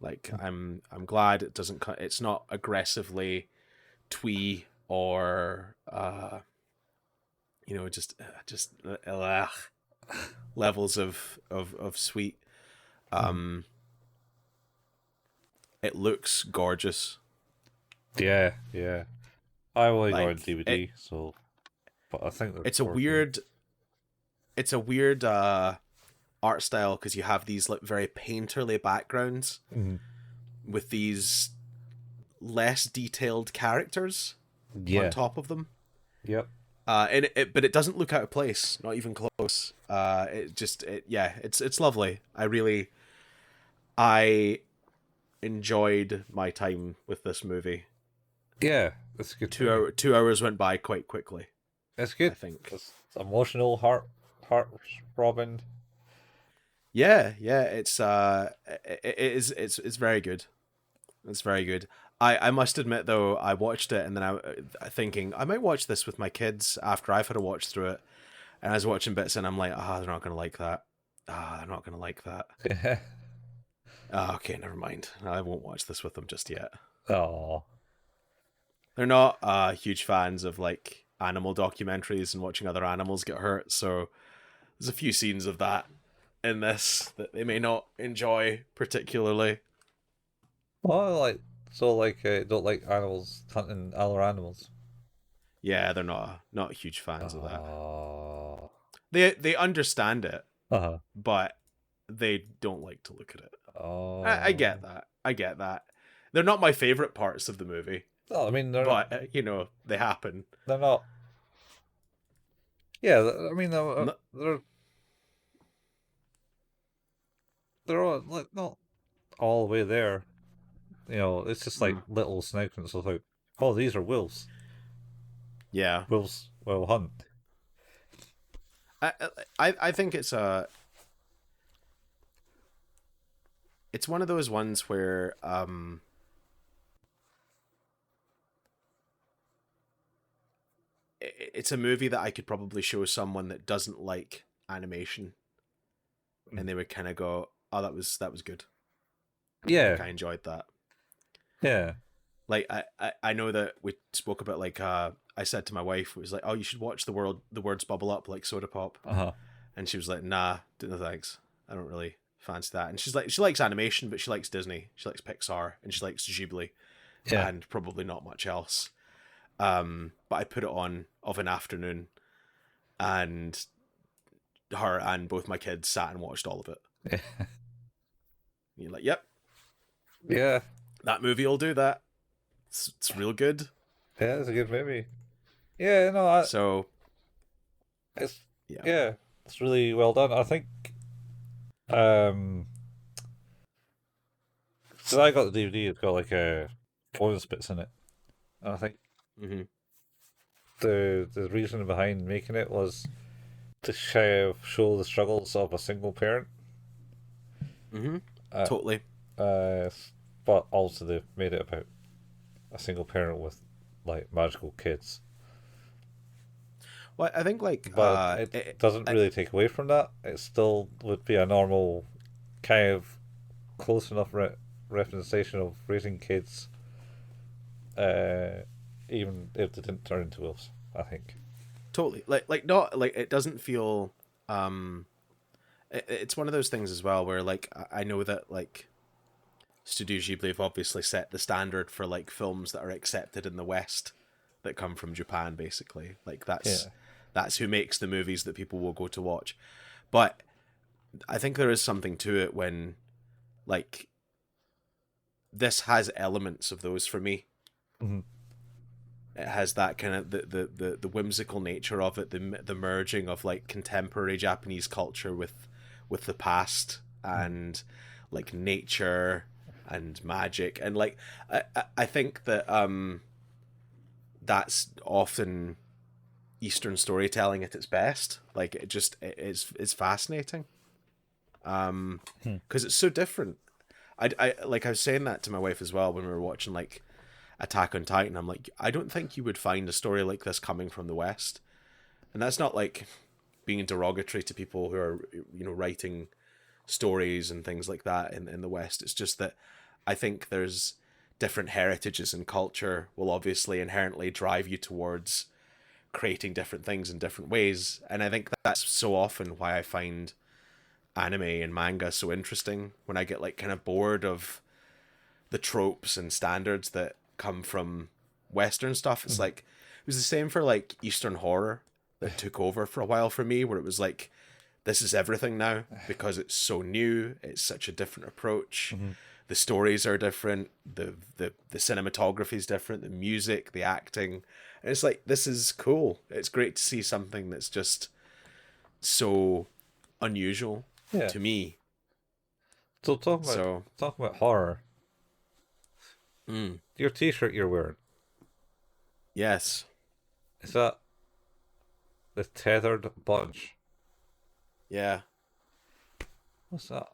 [SPEAKER 2] Like I'm glad it doesn't. It's not aggressively twee or just levels of sweet. Um, it looks gorgeous.
[SPEAKER 1] Yeah, yeah. I only got it
[SPEAKER 2] Like
[SPEAKER 1] DVD, so but I think they're
[SPEAKER 2] it's a
[SPEAKER 1] 4K.
[SPEAKER 2] weird it's a weird art style because you have these like very painterly backgrounds
[SPEAKER 1] Mm.
[SPEAKER 2] with these less detailed characters on
[SPEAKER 1] Yeah.
[SPEAKER 2] top of them.
[SPEAKER 1] Yep.
[SPEAKER 2] But it doesn't look out of place, not even close. It's lovely. I enjoyed my time with this movie.
[SPEAKER 1] Yeah, it's a good.
[SPEAKER 2] 2 hours went by quite quickly.
[SPEAKER 1] It's
[SPEAKER 2] I
[SPEAKER 1] good.
[SPEAKER 2] think.
[SPEAKER 1] It's emotional, heart throbbing.
[SPEAKER 2] Yeah. It's very good. It's very good. I must admit though, I watched it and then I thinking I might watch this with my kids after I've had a watch through it, and I was watching bits and I'm like, they're not gonna like that. They're not gonna like that. Okay, never mind. I won't watch this with them just yet.
[SPEAKER 1] Oh.
[SPEAKER 2] They're not huge fans of like animal documentaries and watching other animals get hurt, so there's a few scenes of that in this that they may not enjoy particularly.
[SPEAKER 1] Well, don't like animals hunting other animals.
[SPEAKER 2] Yeah, they're not huge fans of that.
[SPEAKER 1] Oh.
[SPEAKER 2] They understand it,
[SPEAKER 1] Uh-huh.
[SPEAKER 2] but they don't like to look at it. I
[SPEAKER 1] Oh.
[SPEAKER 2] get that. I get that. They're not my favorite parts of the movie,
[SPEAKER 1] No, I mean
[SPEAKER 2] but they happen.
[SPEAKER 1] they're not. Yeah, I mean
[SPEAKER 2] No,
[SPEAKER 1] they're all, like not all the way there. You know, it's just like
[SPEAKER 2] mm,
[SPEAKER 1] little snipes of like, oh, these are wolves.
[SPEAKER 2] yeah,
[SPEAKER 1] Wolves will hunt.
[SPEAKER 2] I think it's one of those ones where it's a movie that I could probably show someone that doesn't like animation, and they would kind of go, "Oh, that was good.
[SPEAKER 1] Yeah,
[SPEAKER 2] Like I enjoyed that."
[SPEAKER 1] yeah,
[SPEAKER 2] Like I know that we spoke about like I said to my wife, it was like, "Oh, you should watch the words bubble up like soda pop,"
[SPEAKER 1] uh-huh.
[SPEAKER 2] and she was like, "Nah, no thanks. I don't really fancy that." And she's like, she likes animation, but she likes Disney, she likes Pixar, and she likes Ghibli,
[SPEAKER 1] Yeah.
[SPEAKER 2] and probably not much else. But I put it on of an afternoon, and her and both my kids sat and watched all of it.
[SPEAKER 1] Yeah.
[SPEAKER 2] And you're like, "Yep,
[SPEAKER 1] Yeah.
[SPEAKER 2] that movie will do that. It's real good."
[SPEAKER 1] Yeah, it's a good movie. Yeah, no,
[SPEAKER 2] So
[SPEAKER 1] it's
[SPEAKER 2] yeah.
[SPEAKER 1] yeah, it's really well done. I think um so I got the DVD, it's got like a bonus bits in it. And I think
[SPEAKER 2] Mm-hmm.
[SPEAKER 1] the reason behind making it was to show the struggles of a single parent.
[SPEAKER 2] Mm-hmm.
[SPEAKER 1] Uh,
[SPEAKER 2] Totally.
[SPEAKER 1] uh, but also they made it about a single parent with like magical kids.
[SPEAKER 2] Well, I think like
[SPEAKER 1] but it doesn't really take away from that. It still would be a normal kind of close enough representation of raising kids, uh, even if they didn't turn into wolves. I think
[SPEAKER 2] totally like not like it doesn't feel it's one of those things as well where like I know that like Studio Ghibli have obviously set the standard for like films that are accepted in the West that come from Japan, basically. Like that's who makes the movies that people will go to watch. But I think there is something to it when like this has elements of those for me.
[SPEAKER 1] Mm-hmm.
[SPEAKER 2] It has that kind of the whimsical nature of it, the merging of like contemporary Japanese culture with the past and like nature and magic, and like I think that that's often Eastern storytelling at its best. Like it's fascinating because it's so different. I like I was saying that to my wife as well when we were watching like Attack on Titan. I'm like, I don't think you would find a story like this coming from the West, and that's not like being derogatory to people who are writing stories and things like that in the West. It's just that I think there's different heritages and culture will obviously inherently drive you towards creating different things in different ways, and I think that's so often why I find anime and manga so interesting. When I get like kind of bored of the tropes and standards that come from Western stuff, it's like it was the same for like Eastern horror that took over for a while for me, where it was like, this is everything now because it's so new, it's such a different approach. The stories are different, the cinematography is different, the music, the acting, and it's like, this is cool. It's great to see something that's just so unusual to me.
[SPEAKER 1] So talking about horror, your T-shirt you're wearing,
[SPEAKER 2] yes,
[SPEAKER 1] is that the Tethered Bunch?
[SPEAKER 2] yeah,
[SPEAKER 1] What's that?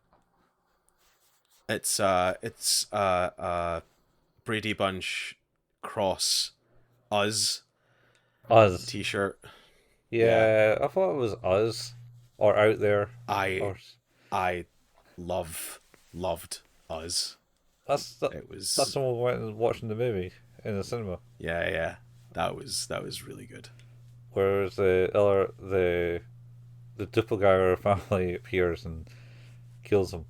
[SPEAKER 2] it's Brady Bunch cross Us t-shirt.
[SPEAKER 1] Yeah, I thought it was Us or Out There.
[SPEAKER 2] I loved Us.
[SPEAKER 1] That's
[SPEAKER 2] It
[SPEAKER 1] someone who went and watching the movie in the cinema.
[SPEAKER 2] yeah, that was really good.
[SPEAKER 1] Whereas the doppelganger family appears and kills him.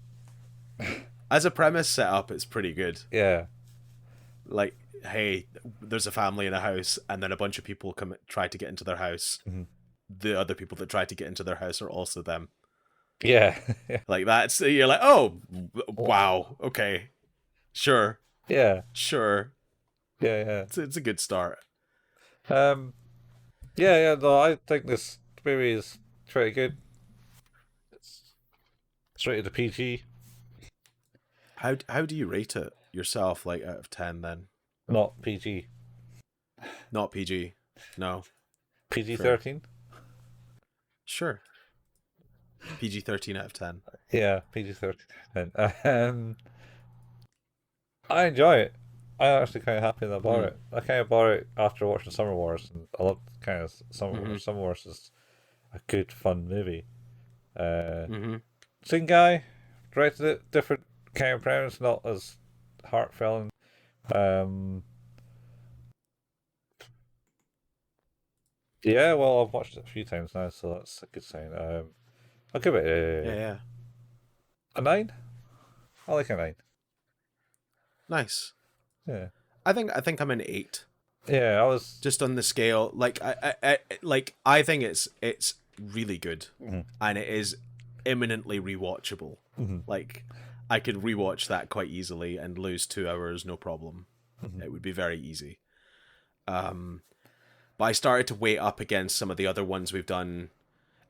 [SPEAKER 2] As a premise set up, it's pretty good.
[SPEAKER 1] Yeah.
[SPEAKER 2] Like, hey, there's a family in a house, and then a bunch of people try to get into their house. The other people that try to get into their house are also them.
[SPEAKER 1] Yeah.
[SPEAKER 2] Like that's, you're like, oh wow, okay, sure,
[SPEAKER 1] Yeah.
[SPEAKER 2] sure,
[SPEAKER 1] Yeah.
[SPEAKER 2] it's a good start.
[SPEAKER 1] Yeah. No, I think this movie is pretty good. It's rated a PG.
[SPEAKER 2] How do you rate it yourself, like out of 10 then?
[SPEAKER 1] Not PG.
[SPEAKER 2] Not PG. No.
[SPEAKER 1] PG-13?
[SPEAKER 2] Sure. PG-13 out of 10.
[SPEAKER 1] Yeah, PG-13. I enjoy it. I'm actually kind of happy that I bought it. I kind of bought it after watching Summer Wars, and I love kind of Summer Wars is a good, fun movie. Same guy, directed it, different kind of premise, not as heartfelt. Yeah, well, I've watched it a few times now, so that's a good sign. I'll give it a 9. I like a 9.
[SPEAKER 2] Nice.
[SPEAKER 1] Yeah.
[SPEAKER 2] I think I'm an 8.
[SPEAKER 1] Yeah, I was
[SPEAKER 2] just on the scale. Like I think it's really good, and it is imminently rewatchable. Like I could rewatch that quite easily and lose 2 hours no problem. It would be very easy. But I started to weigh up against some of the other ones we've done.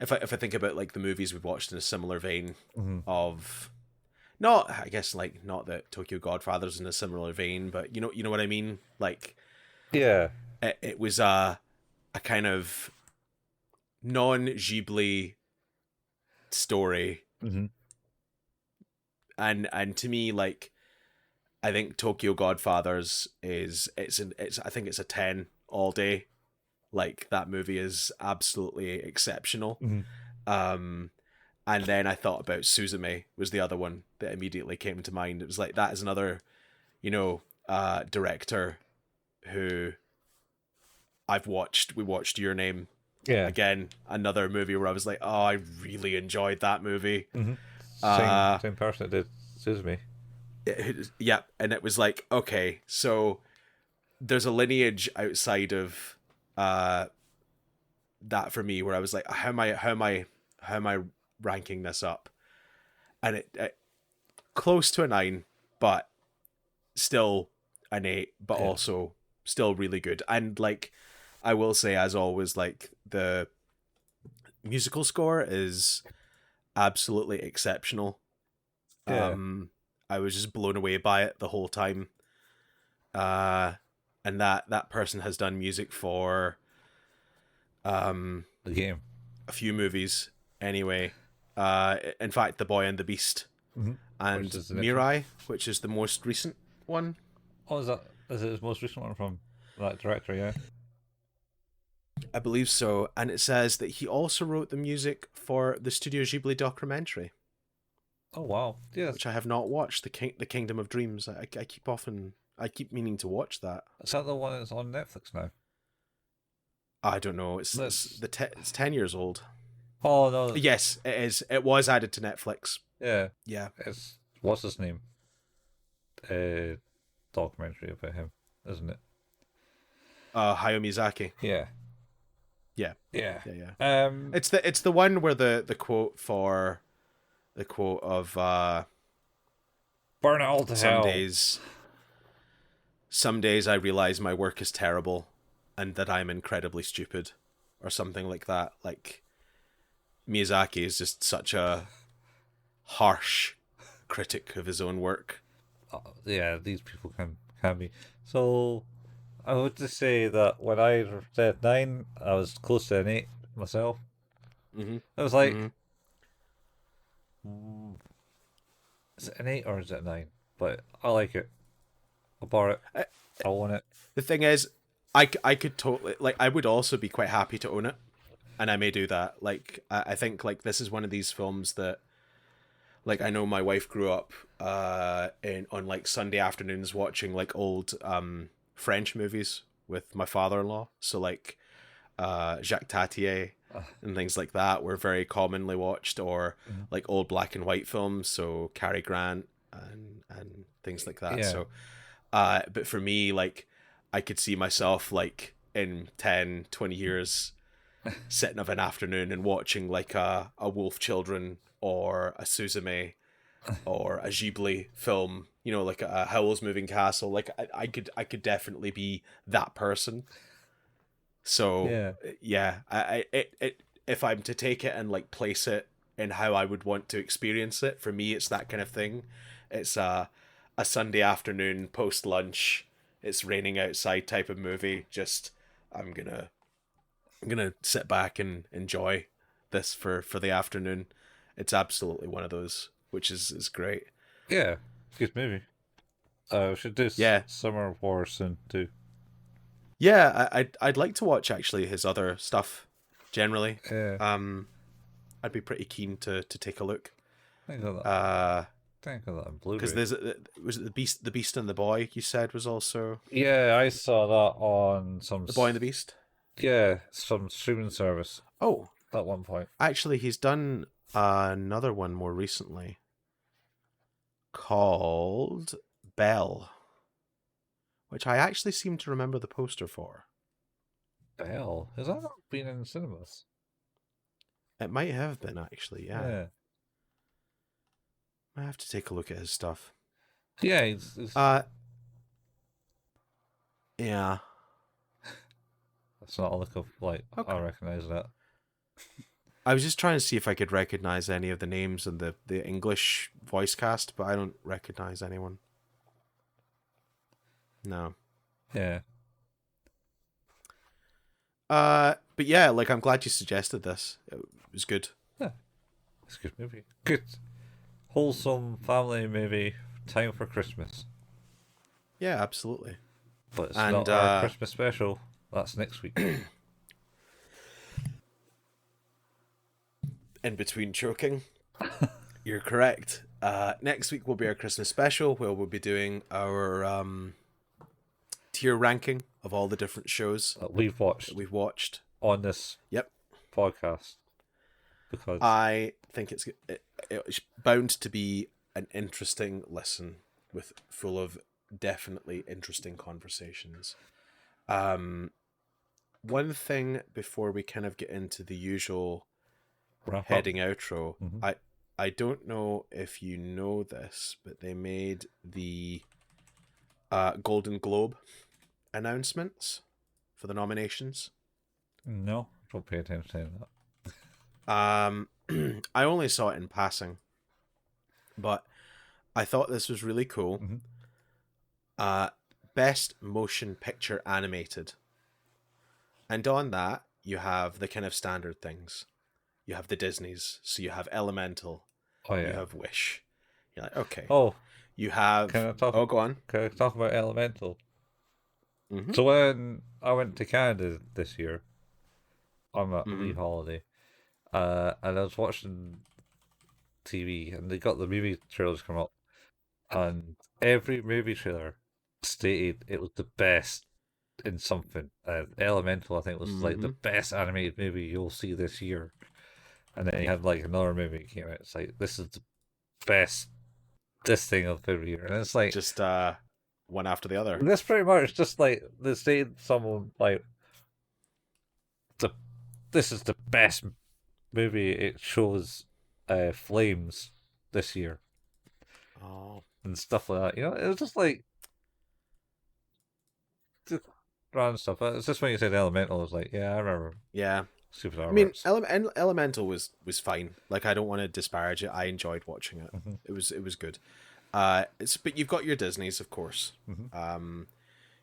[SPEAKER 2] If I think about like the movies we've watched in a similar vein of, not I guess like not that Tokyo Godfather's in a similar vein, but you know what I mean. Like,
[SPEAKER 1] yeah,
[SPEAKER 2] it was a kind of non-Ghibli story, and to me, like, I think Tokyo Godfathers is I think it's a 10 all day. Like, that movie is absolutely exceptional.
[SPEAKER 1] Mm-hmm.
[SPEAKER 2] And then I thought about Suzume was the other one that immediately came to mind. It was like, that is another, director who we watched Your Name.
[SPEAKER 1] Yeah.
[SPEAKER 2] Again, another movie where I was like, oh, I really enjoyed that movie.
[SPEAKER 1] Mm-hmm.
[SPEAKER 2] Uh,
[SPEAKER 1] Same person that did Suzume.
[SPEAKER 2] yeah, and it was like, okay, so there's a lineage outside of that for me where I was like, how am I ranking this up? And it close to a 9, but still an 8, but also still really good. And like, I will say, as always, like, the musical score is absolutely exceptional.
[SPEAKER 1] Yeah.
[SPEAKER 2] I was just blown away by it the whole time. And that person has done music for
[SPEAKER 1] The game.
[SPEAKER 2] a few movies anyway. In fact, The Boy and the Beast,
[SPEAKER 1] Mm-hmm.
[SPEAKER 2] and Mirai, which is the most recent one.
[SPEAKER 1] Oh, is it his most recent one from that director? Yeah.
[SPEAKER 2] I believe so. And it says that he also wrote the music for the Studio Ghibli documentary.
[SPEAKER 1] Oh wow. Yeah.
[SPEAKER 2] Which I have not watched, the Kingdom of Dreams. I keep meaning to watch that.
[SPEAKER 1] Is that the one that's on Netflix now?
[SPEAKER 2] I don't know. It's 10 years old.
[SPEAKER 1] Oh no.
[SPEAKER 2] Yes, it is. It was added to Netflix.
[SPEAKER 1] Yeah.
[SPEAKER 2] Yeah.
[SPEAKER 1] It's what's his name? Documentary about him, isn't it?
[SPEAKER 2] Hayao Miyazaki.
[SPEAKER 1] Yeah.
[SPEAKER 2] Yeah.
[SPEAKER 1] Yeah.
[SPEAKER 2] Yeah. It's the one where the quote of
[SPEAKER 1] burn it all to hell.
[SPEAKER 2] Some days I realize my work is terrible and that I'm incredibly stupid, or something like that. Like, Miyazaki is just such a harsh critic of his own work.
[SPEAKER 1] Yeah, these people can be. So I would just say that when I said 9, I was close to an 8 myself.
[SPEAKER 2] Mm-hmm.
[SPEAKER 1] I was like, is it an 8 or is it a 9? But I like it. I bought it. I want it.
[SPEAKER 2] The thing is, I could totally, like, I would also be quite happy to own it, and I may do that. Like, I think, like, this is one of these films that, like, I know my wife grew up on like Sunday afternoons watching like old French movies with my father-in-law. So like Jacques Tatier and things like that were very commonly watched, or like old black and white films, so Cary Grant and things like that.
[SPEAKER 1] Yeah.
[SPEAKER 2] So but for me, like, I could see myself, like, in 10, 20 years sitting of an afternoon and watching like a Wolf Children or a Suzume or a Ghibli film, like a Howl's Moving Castle. Like, I could definitely be that person. So yeah, if I'm to take it and like place it in how I would want to experience it, for me it's that kind of thing. It's a Sunday afternoon post lunch, it's raining outside type of movie. Just I'm gonna sit back and enjoy this for the afternoon. It's absolutely one of those, which is great.
[SPEAKER 1] Yeah, good movie. We should do Summer War soon too.
[SPEAKER 2] Yeah, I'd like to watch actually his other stuff. Generally, I'd be pretty keen to take a look.
[SPEAKER 1] Think of that. Think of that on Blu-ray.
[SPEAKER 2] Because was it the Beast and the Boy you said was also?
[SPEAKER 1] Yeah, I saw that on some
[SPEAKER 2] The Boy and the Beast.
[SPEAKER 1] Yeah, some streaming service.
[SPEAKER 2] Oh,
[SPEAKER 1] at one point.
[SPEAKER 2] Actually, he's done another one more recently called Belle, which I actually seem to remember the poster for.
[SPEAKER 1] Belle? Has that not been in cinemas?
[SPEAKER 2] It might have been, actually, yeah. I have to take a look at his stuff.
[SPEAKER 1] Yeah,
[SPEAKER 2] yeah.
[SPEAKER 1] That's not a look of, like, okay. I recognise that.
[SPEAKER 2] I was just trying to see if I could recognise any of the names and the English voice cast, but I don't recognise anyone. No.
[SPEAKER 1] Yeah.
[SPEAKER 2] But yeah, like, I'm glad you suggested this. It was good.
[SPEAKER 1] Yeah. It's a good movie. Good. Wholesome family movie. Time for Christmas.
[SPEAKER 2] Yeah, absolutely.
[SPEAKER 1] But it's not our Christmas special. That's next week.
[SPEAKER 2] in between choking. You're correct. Next week will be our Christmas special, where we'll be doing our tier ranking of all the different shows
[SPEAKER 1] that we've watched
[SPEAKER 2] that we've watched
[SPEAKER 1] on this
[SPEAKER 2] Yep.
[SPEAKER 1] podcast, because
[SPEAKER 2] I think it's bound to be an interesting listen with full of definitely interesting conversations. One thing before we kind of get into the usual
[SPEAKER 1] wrap up.
[SPEAKER 2] heading outro,
[SPEAKER 1] Mhm.
[SPEAKER 2] I don't know if you know this, but they made the Golden Globe announcements for the nominations.
[SPEAKER 1] No, don't pay attention to that.
[SPEAKER 2] I only saw it in passing, but I thought this was really cool.
[SPEAKER 1] Mhm.
[SPEAKER 2] Best motion picture animated. And on that, you have the kind of standard things. You have the Disneys, so you have Elemental,
[SPEAKER 1] Oh yeah.
[SPEAKER 2] you have Wish. You're like, okay.
[SPEAKER 1] Oh,
[SPEAKER 2] You have...
[SPEAKER 1] can I talk?
[SPEAKER 2] Oh, go on.
[SPEAKER 1] Can I talk about Elemental?
[SPEAKER 2] Mm-hmm.
[SPEAKER 1] So when I went to Canada this year on a
[SPEAKER 2] Mm-hmm.
[SPEAKER 1] wee holiday, and I was watching TV, and they got the movie trailers come up, and every movie trailer stated it was the best in something. Elemental, I think, was like the
[SPEAKER 2] Mm-hmm.
[SPEAKER 1] best animated movie you'll see this year. And then you had like another movie that came out. It's like, this is the best this thing of every year, and it's like
[SPEAKER 2] Just one after the other.
[SPEAKER 1] this pretty much just like they say someone like the this is the best movie. It shows flames this year
[SPEAKER 2] Oh.
[SPEAKER 1] and stuff like that. You know, it was just like just random stuff. It's just when you said Elemental, I was like, yeah, I remember
[SPEAKER 2] Yeah.
[SPEAKER 1] Superstar
[SPEAKER 2] I mean,
[SPEAKER 1] Reps.
[SPEAKER 2] Elemental was fine. Like, I don't want to disparage it. I enjoyed watching it.
[SPEAKER 1] Mm-hmm.
[SPEAKER 2] It was good. But you've got your Disneys, of course.
[SPEAKER 1] Mm-hmm.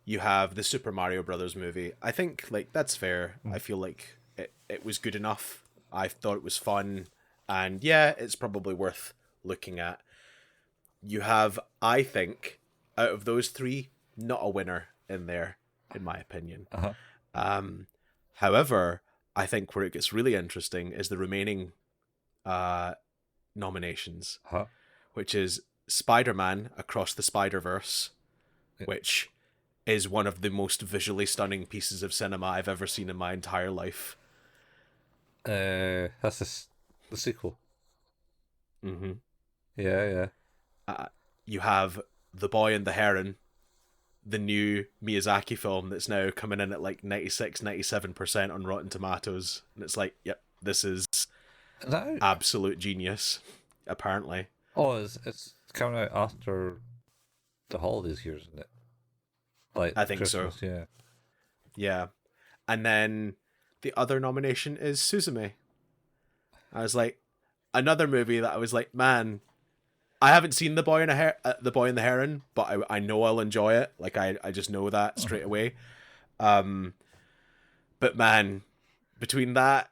[SPEAKER 2] You have the Super Mario Brothers movie. I think like that's fair.
[SPEAKER 1] Mm.
[SPEAKER 2] I feel like it was good enough. I thought it was fun, and yeah, it's probably worth looking at. You have, I think, out of those three, not a winner in there, in my opinion.
[SPEAKER 1] Uh-huh.
[SPEAKER 2] However, I think where it gets really interesting is the remaining nominations,
[SPEAKER 1] Uh-huh.
[SPEAKER 2] which is Spider-Man Across the Spider-Verse,
[SPEAKER 1] Yeah.
[SPEAKER 2] which is one of the most visually stunning pieces of cinema I've ever seen in my entire life.
[SPEAKER 1] That's the sequel.
[SPEAKER 2] Mm-hmm.
[SPEAKER 1] Yeah.
[SPEAKER 2] You have The Boy and the Heron, the new Miyazaki film that's now coming in at like 96-97% on Rotten Tomatoes. And it's like, yep, this is
[SPEAKER 1] Is that out?
[SPEAKER 2] absolute genius, apparently.
[SPEAKER 1] Oh, it's coming out after the holidays here, isn't it? Like
[SPEAKER 2] I think
[SPEAKER 1] Christmas,
[SPEAKER 2] so.
[SPEAKER 1] yeah.
[SPEAKER 2] Yeah. And then the other nomination is Suzume. I was like, another movie that I was like, man, I haven't seen The Boy and The Boy and the Heron, but I know I'll enjoy it. Like I just know that straight away. But man, between that,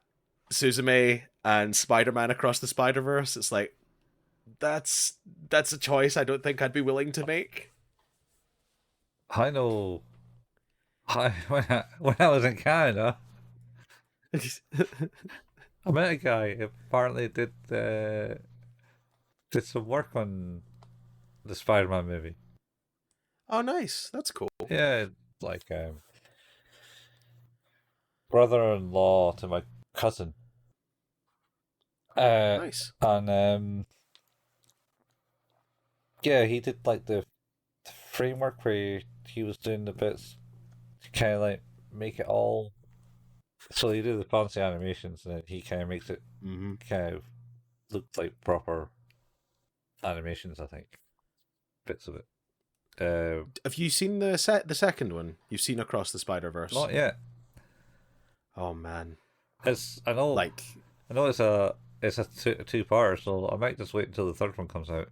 [SPEAKER 2] Suzume, and Spider-Man Across the Spider-Verse, it's like that's a choice I don't think I'd be willing to make.
[SPEAKER 1] I know. When I was in Canada, I met a guy who apparently did some work on the Spider-Man movie.
[SPEAKER 2] Oh, nice. That's cool.
[SPEAKER 1] Yeah, like brother-in-law to my cousin.
[SPEAKER 2] Nice.
[SPEAKER 1] And yeah, he did like the framework where he was doing the bits to kind of like make it all. So you do the fancy animations, and then he kind of makes it
[SPEAKER 2] Mm-hmm.
[SPEAKER 1] kind of look like proper animations. I think bits of it.
[SPEAKER 2] Have you seen the second one? You've seen Across the Spider-Verse?
[SPEAKER 1] Not yet.
[SPEAKER 2] Oh man.
[SPEAKER 1] I know.
[SPEAKER 2] Like,
[SPEAKER 1] I know it's a two-parter, so I might just wait until the third one comes out.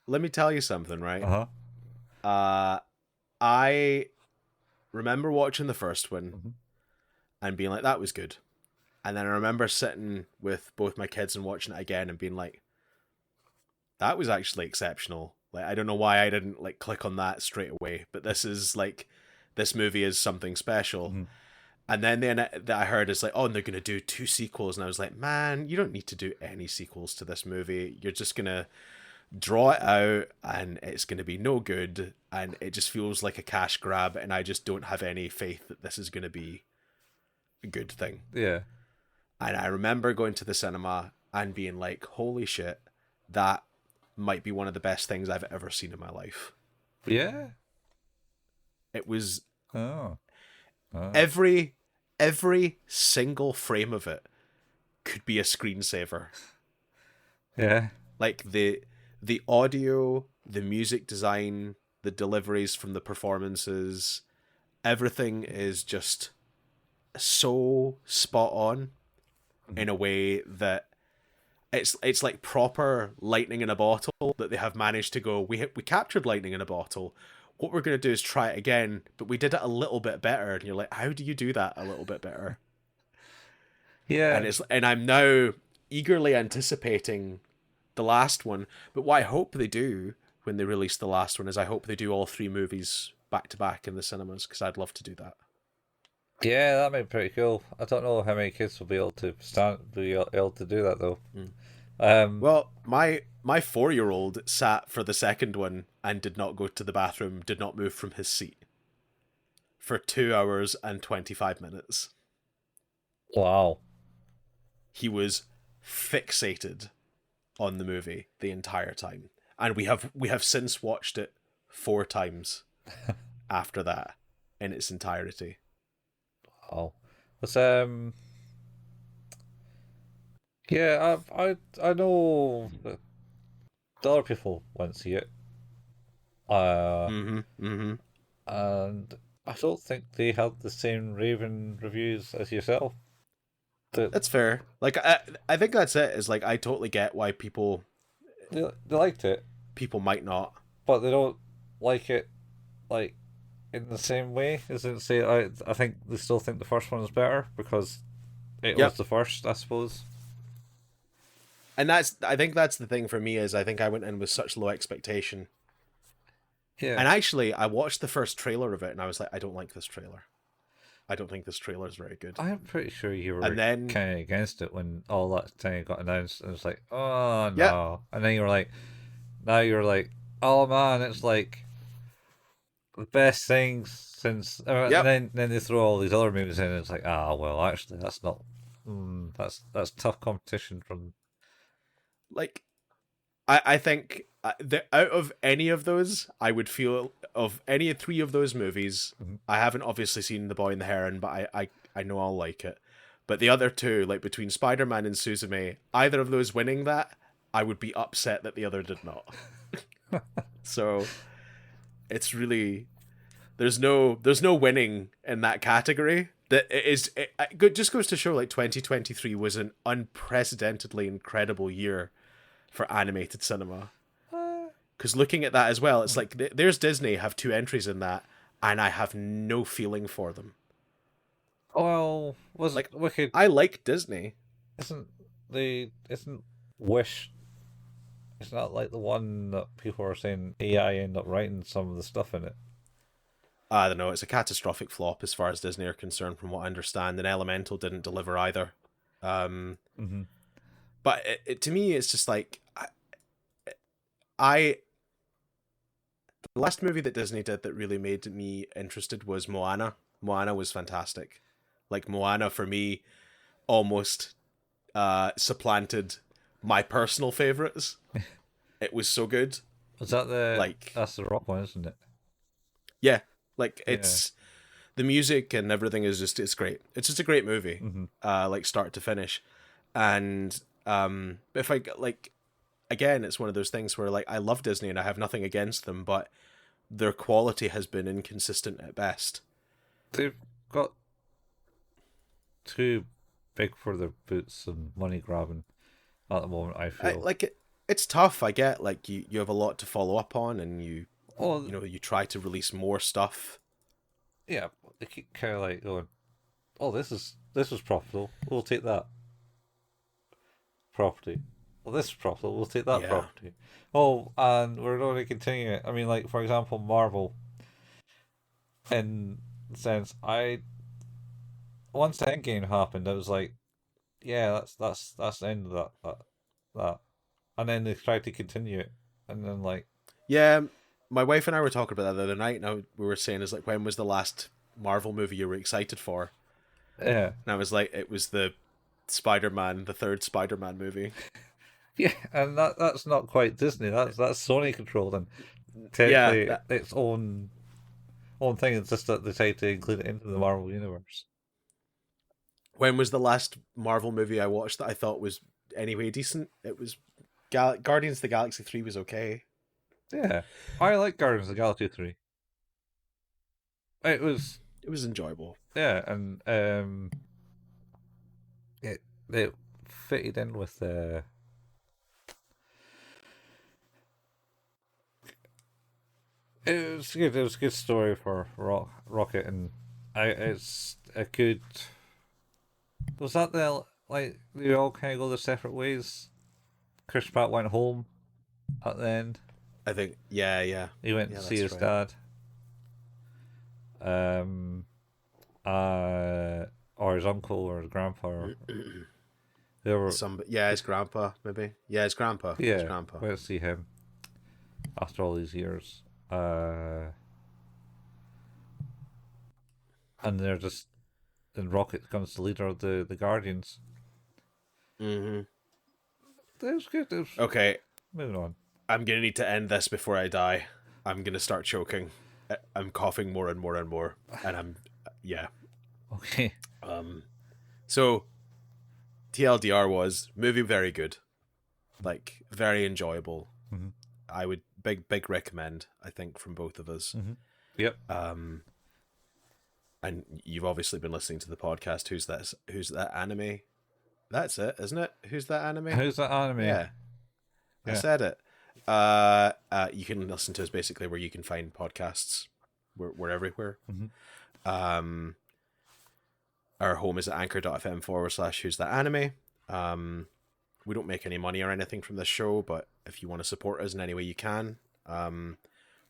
[SPEAKER 2] let me tell you something, right?
[SPEAKER 1] Uh-huh.
[SPEAKER 2] I remember watching the first one
[SPEAKER 1] Mm-hmm.
[SPEAKER 2] and being like, that was good. And then I remember sitting with both my kids and watching it again and being like, that was actually exceptional. Like, I don't know why I didn't like click on that straight away, but this movie is something special.
[SPEAKER 1] Mm-hmm.
[SPEAKER 2] And then that I heard is like, oh, and they're gonna do 2 sequels, and I was like, man, you don't need to do any sequels to this movie. You're just gonna draw it out, and it's gonna be no good, and it just feels like a cash grab, and I just don't have any faith that this is gonna be a good thing.
[SPEAKER 1] Yeah.
[SPEAKER 2] And I remember going to the cinema and being like, holy shit, that might be one of the best things I've ever seen in my life.
[SPEAKER 1] Yeah.
[SPEAKER 2] It was
[SPEAKER 1] Oh.
[SPEAKER 2] every single frame of it could be a screensaver.
[SPEAKER 1] Yeah.
[SPEAKER 2] Like the audio, the music design, the deliveries from the performances, everything is just so spot on in a way that it's like proper lightning in a bottle that they have managed to go, we captured lightning in a bottle. What we're going to do is try it again, but we did it a little bit better. And you're like, how do you do that a little bit better?
[SPEAKER 1] Yeah.
[SPEAKER 2] And I'm now eagerly anticipating the last one. But what I hope they do when they release the last one is I hope they do all 3 movies back to back in the cinemas, because I'd love to do that.
[SPEAKER 1] Yeah, that'd be pretty cool. I don't know how many kids will be able to do that though.
[SPEAKER 2] Well, my 4-year-old sat for the second one and did not go to the bathroom, did not move from his seat for 2 hours and 25 minutes.
[SPEAKER 1] Wow.
[SPEAKER 2] He was fixated on the movie the entire time. And we have since watched it 4 times after that in its entirety.
[SPEAKER 1] Wow. But yeah, I know that other people went to see it. And I don't think they had the same raving reviews as yourself.
[SPEAKER 2] That's fair. Like I think that's it. Is like I totally get why people
[SPEAKER 1] they liked it.
[SPEAKER 2] People might not,
[SPEAKER 1] but they don't like it like in the same way. As in, say, I think they still think the first one is better because it was the first, I suppose.
[SPEAKER 2] And I think that's the thing for me is I think I went in with such low expectation.
[SPEAKER 1] Yeah.
[SPEAKER 2] And actually, I watched the first trailer of it and I was like, I don't like this trailer. I don't think this trailer is very good.
[SPEAKER 1] I'm pretty sure you were kind of against it when all that thing got announced. And it was like, oh no. Yeah. And then now you're like, oh man, it's like the best things since. And then they throw all these other movies in and it's like, well, actually, that's not. That's tough competition from.
[SPEAKER 2] Like, I think out of any of those, I would feel of any 3 of those movies. Mm-hmm. I haven't obviously seen The Boy and the Heron, but I know I'll like it. But the other 2, like between Spider-Man and Suzume, either of those winning that, I would be upset that the other did not. So it's really there's no winning in that category. That it just goes to show like 2023 was an unprecedentedly incredible year for animated cinema. Because looking at that as well, it's like there's Disney have 2 entries in that, and I have no feeling for them.
[SPEAKER 1] Well, was like Wicked?
[SPEAKER 2] I like Disney.
[SPEAKER 1] Isn't Wish? It's not like the one that people are saying AI end up writing some of the stuff in it.
[SPEAKER 2] I don't know. It's a catastrophic flop as far as Disney are concerned, from what I understand. And Elemental didn't deliver either. But to me, it's just like the last movie that Disney did that really made me interested was Moana. Moana was fantastic. Like Moana for me almost supplanted my personal favorites. It was so good.
[SPEAKER 1] Was that that's the rock one, isn't it?
[SPEAKER 2] Yeah. Like it's the music and everything is just it's great. It's just a great movie. Like start to finish. And if I like again, it's one of those things where like I love Disney and I have nothing against them, but their quality has been inconsistent at best.
[SPEAKER 1] They've got too big for their boots and money grabbing at the moment, I feel.
[SPEAKER 2] It's tough, I get. Like you have a lot to follow up on and you try to release more stuff.
[SPEAKER 1] Yeah, they keep kind of like going, oh, this is profitable, we'll take that property. Well, this is profitable, we'll take that property. Oh, and we're going to continue it. I mean, like, for example, Marvel, in the sense, I once the Endgame happened, I was like, yeah, that's the end of that. And then they tried to continue it, and then like,
[SPEAKER 2] yeah, my wife and I were talking about that the other night. Now we were saying, is like, when was the last Marvel movie you were excited for?
[SPEAKER 1] yeah,
[SPEAKER 2] And I was like, it was the third Spider-Man movie.
[SPEAKER 1] yeah, and that's not quite Disney. That's Sony controlled, and
[SPEAKER 2] Yeah,
[SPEAKER 1] technically its own thing. It's just that they tried to include it into the Marvel universe.
[SPEAKER 2] when was the last Marvel movie I watched that I thought was anyway decent? It was Guardians of the Galaxy 3 was okay.
[SPEAKER 1] Yeah, I like Guardians of the Galaxy 3. It was
[SPEAKER 2] enjoyable.
[SPEAKER 1] Yeah, and it fitted in with it was good. It was a good story for Rocket, and it's a good. Was that the like they all kind of go their separate ways? Chris Pratt went home at the end.
[SPEAKER 2] I think, yeah.
[SPEAKER 1] He went to see his dad. Or his uncle or his grandpa or whoever.
[SPEAKER 2] His grandpa, maybe. Yeah, his grandpa.
[SPEAKER 1] Yeah,
[SPEAKER 2] his grandpa.
[SPEAKER 1] Went to see him after all these years. And they're just. Then Rocket becomes the leader of the Guardians.
[SPEAKER 2] Mm-hmm.
[SPEAKER 1] It was good.
[SPEAKER 2] Okay.
[SPEAKER 1] Moving on.
[SPEAKER 2] I'm going to need to end this before I die. I'm going to start choking. I'm coughing more and more and more. And yeah.
[SPEAKER 1] Okay.
[SPEAKER 2] So, TLDR was movie very good. Like, very enjoyable.
[SPEAKER 1] Mm-hmm.
[SPEAKER 2] I would big recommend, I think, from both of us.
[SPEAKER 1] Mm-hmm. Yep.
[SPEAKER 2] And you've obviously been listening to the podcast. Who's that anime? That's it, isn't it? Who's that anime?
[SPEAKER 1] Who's that anime?
[SPEAKER 2] Yeah. I said it. You can listen to us basically where you can find podcasts. We're everywhere.
[SPEAKER 1] Mm-hmm.
[SPEAKER 2] Our home is at anchor.fm/who's that anime. We don't make any money or anything from this show, but if you want to support us in any way you can,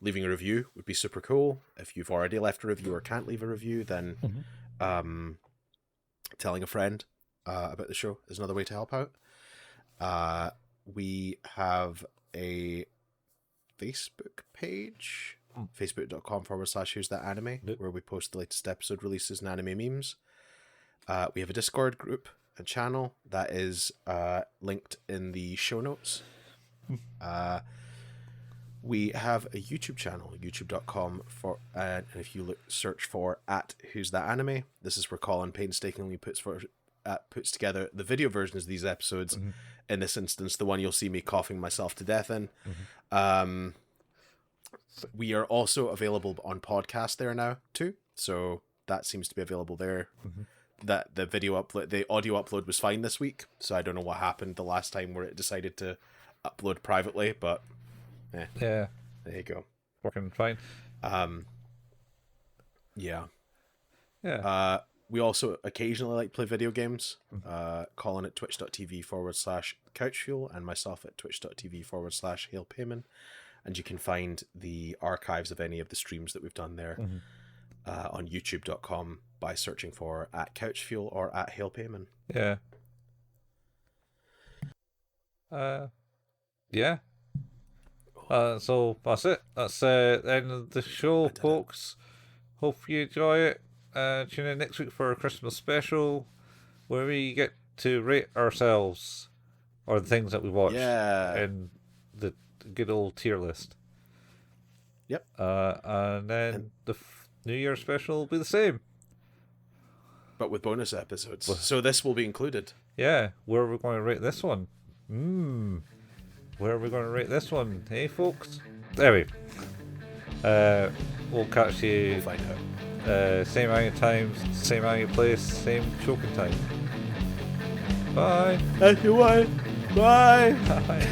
[SPEAKER 2] leaving a review would be super cool. If you've already left a review or can't leave a review, then telling a friend about the show is another way to help out. We have a Facebook page, facebook.com/who's that anime, where we post the latest episode releases and anime memes. We have a Discord group, a channel that is linked in the show notes. We have a YouTube channel, youtube.com and if you search for @who's that anime, this is where Colin painstakingly puts together the video versions of these episodes. Mm-hmm. In this instance, the one you'll see me coughing myself to death in. Mm-hmm. We are also available on podcast there now too, so that seems to be available there. Mm-hmm. That the audio upload was fine this week, so I don't know what happened the last time where it decided to upload privately, but yeah, there you go,
[SPEAKER 1] working fine.
[SPEAKER 2] Yeah. We also occasionally like play video games. Colin at twitch.tv/couchfuel and myself at twitch.tv/hailpayman. And you can find the archives of any of the streams that we've done there on youtube.com by searching for @couchfuel or @hailpayman.
[SPEAKER 1] Yeah. Yeah. So that's it. That's the end of the show, folks. Hope you enjoy it. Tune in next week for a Christmas special where we get to rate ourselves or the things that we watch in the good old tier list.
[SPEAKER 2] Yep.
[SPEAKER 1] And then the New Year special will be the same,
[SPEAKER 2] but with bonus episodes. So this will be included.
[SPEAKER 1] Yeah. Where are we going to rate this one? Where are we going to rate this one? Hey, folks. Anyway, we'll catch you.
[SPEAKER 2] We'll find out.
[SPEAKER 1] Same amount of times, same amount of place, same choking time. Bye.
[SPEAKER 2] Bye. Bye.
[SPEAKER 1] Bye.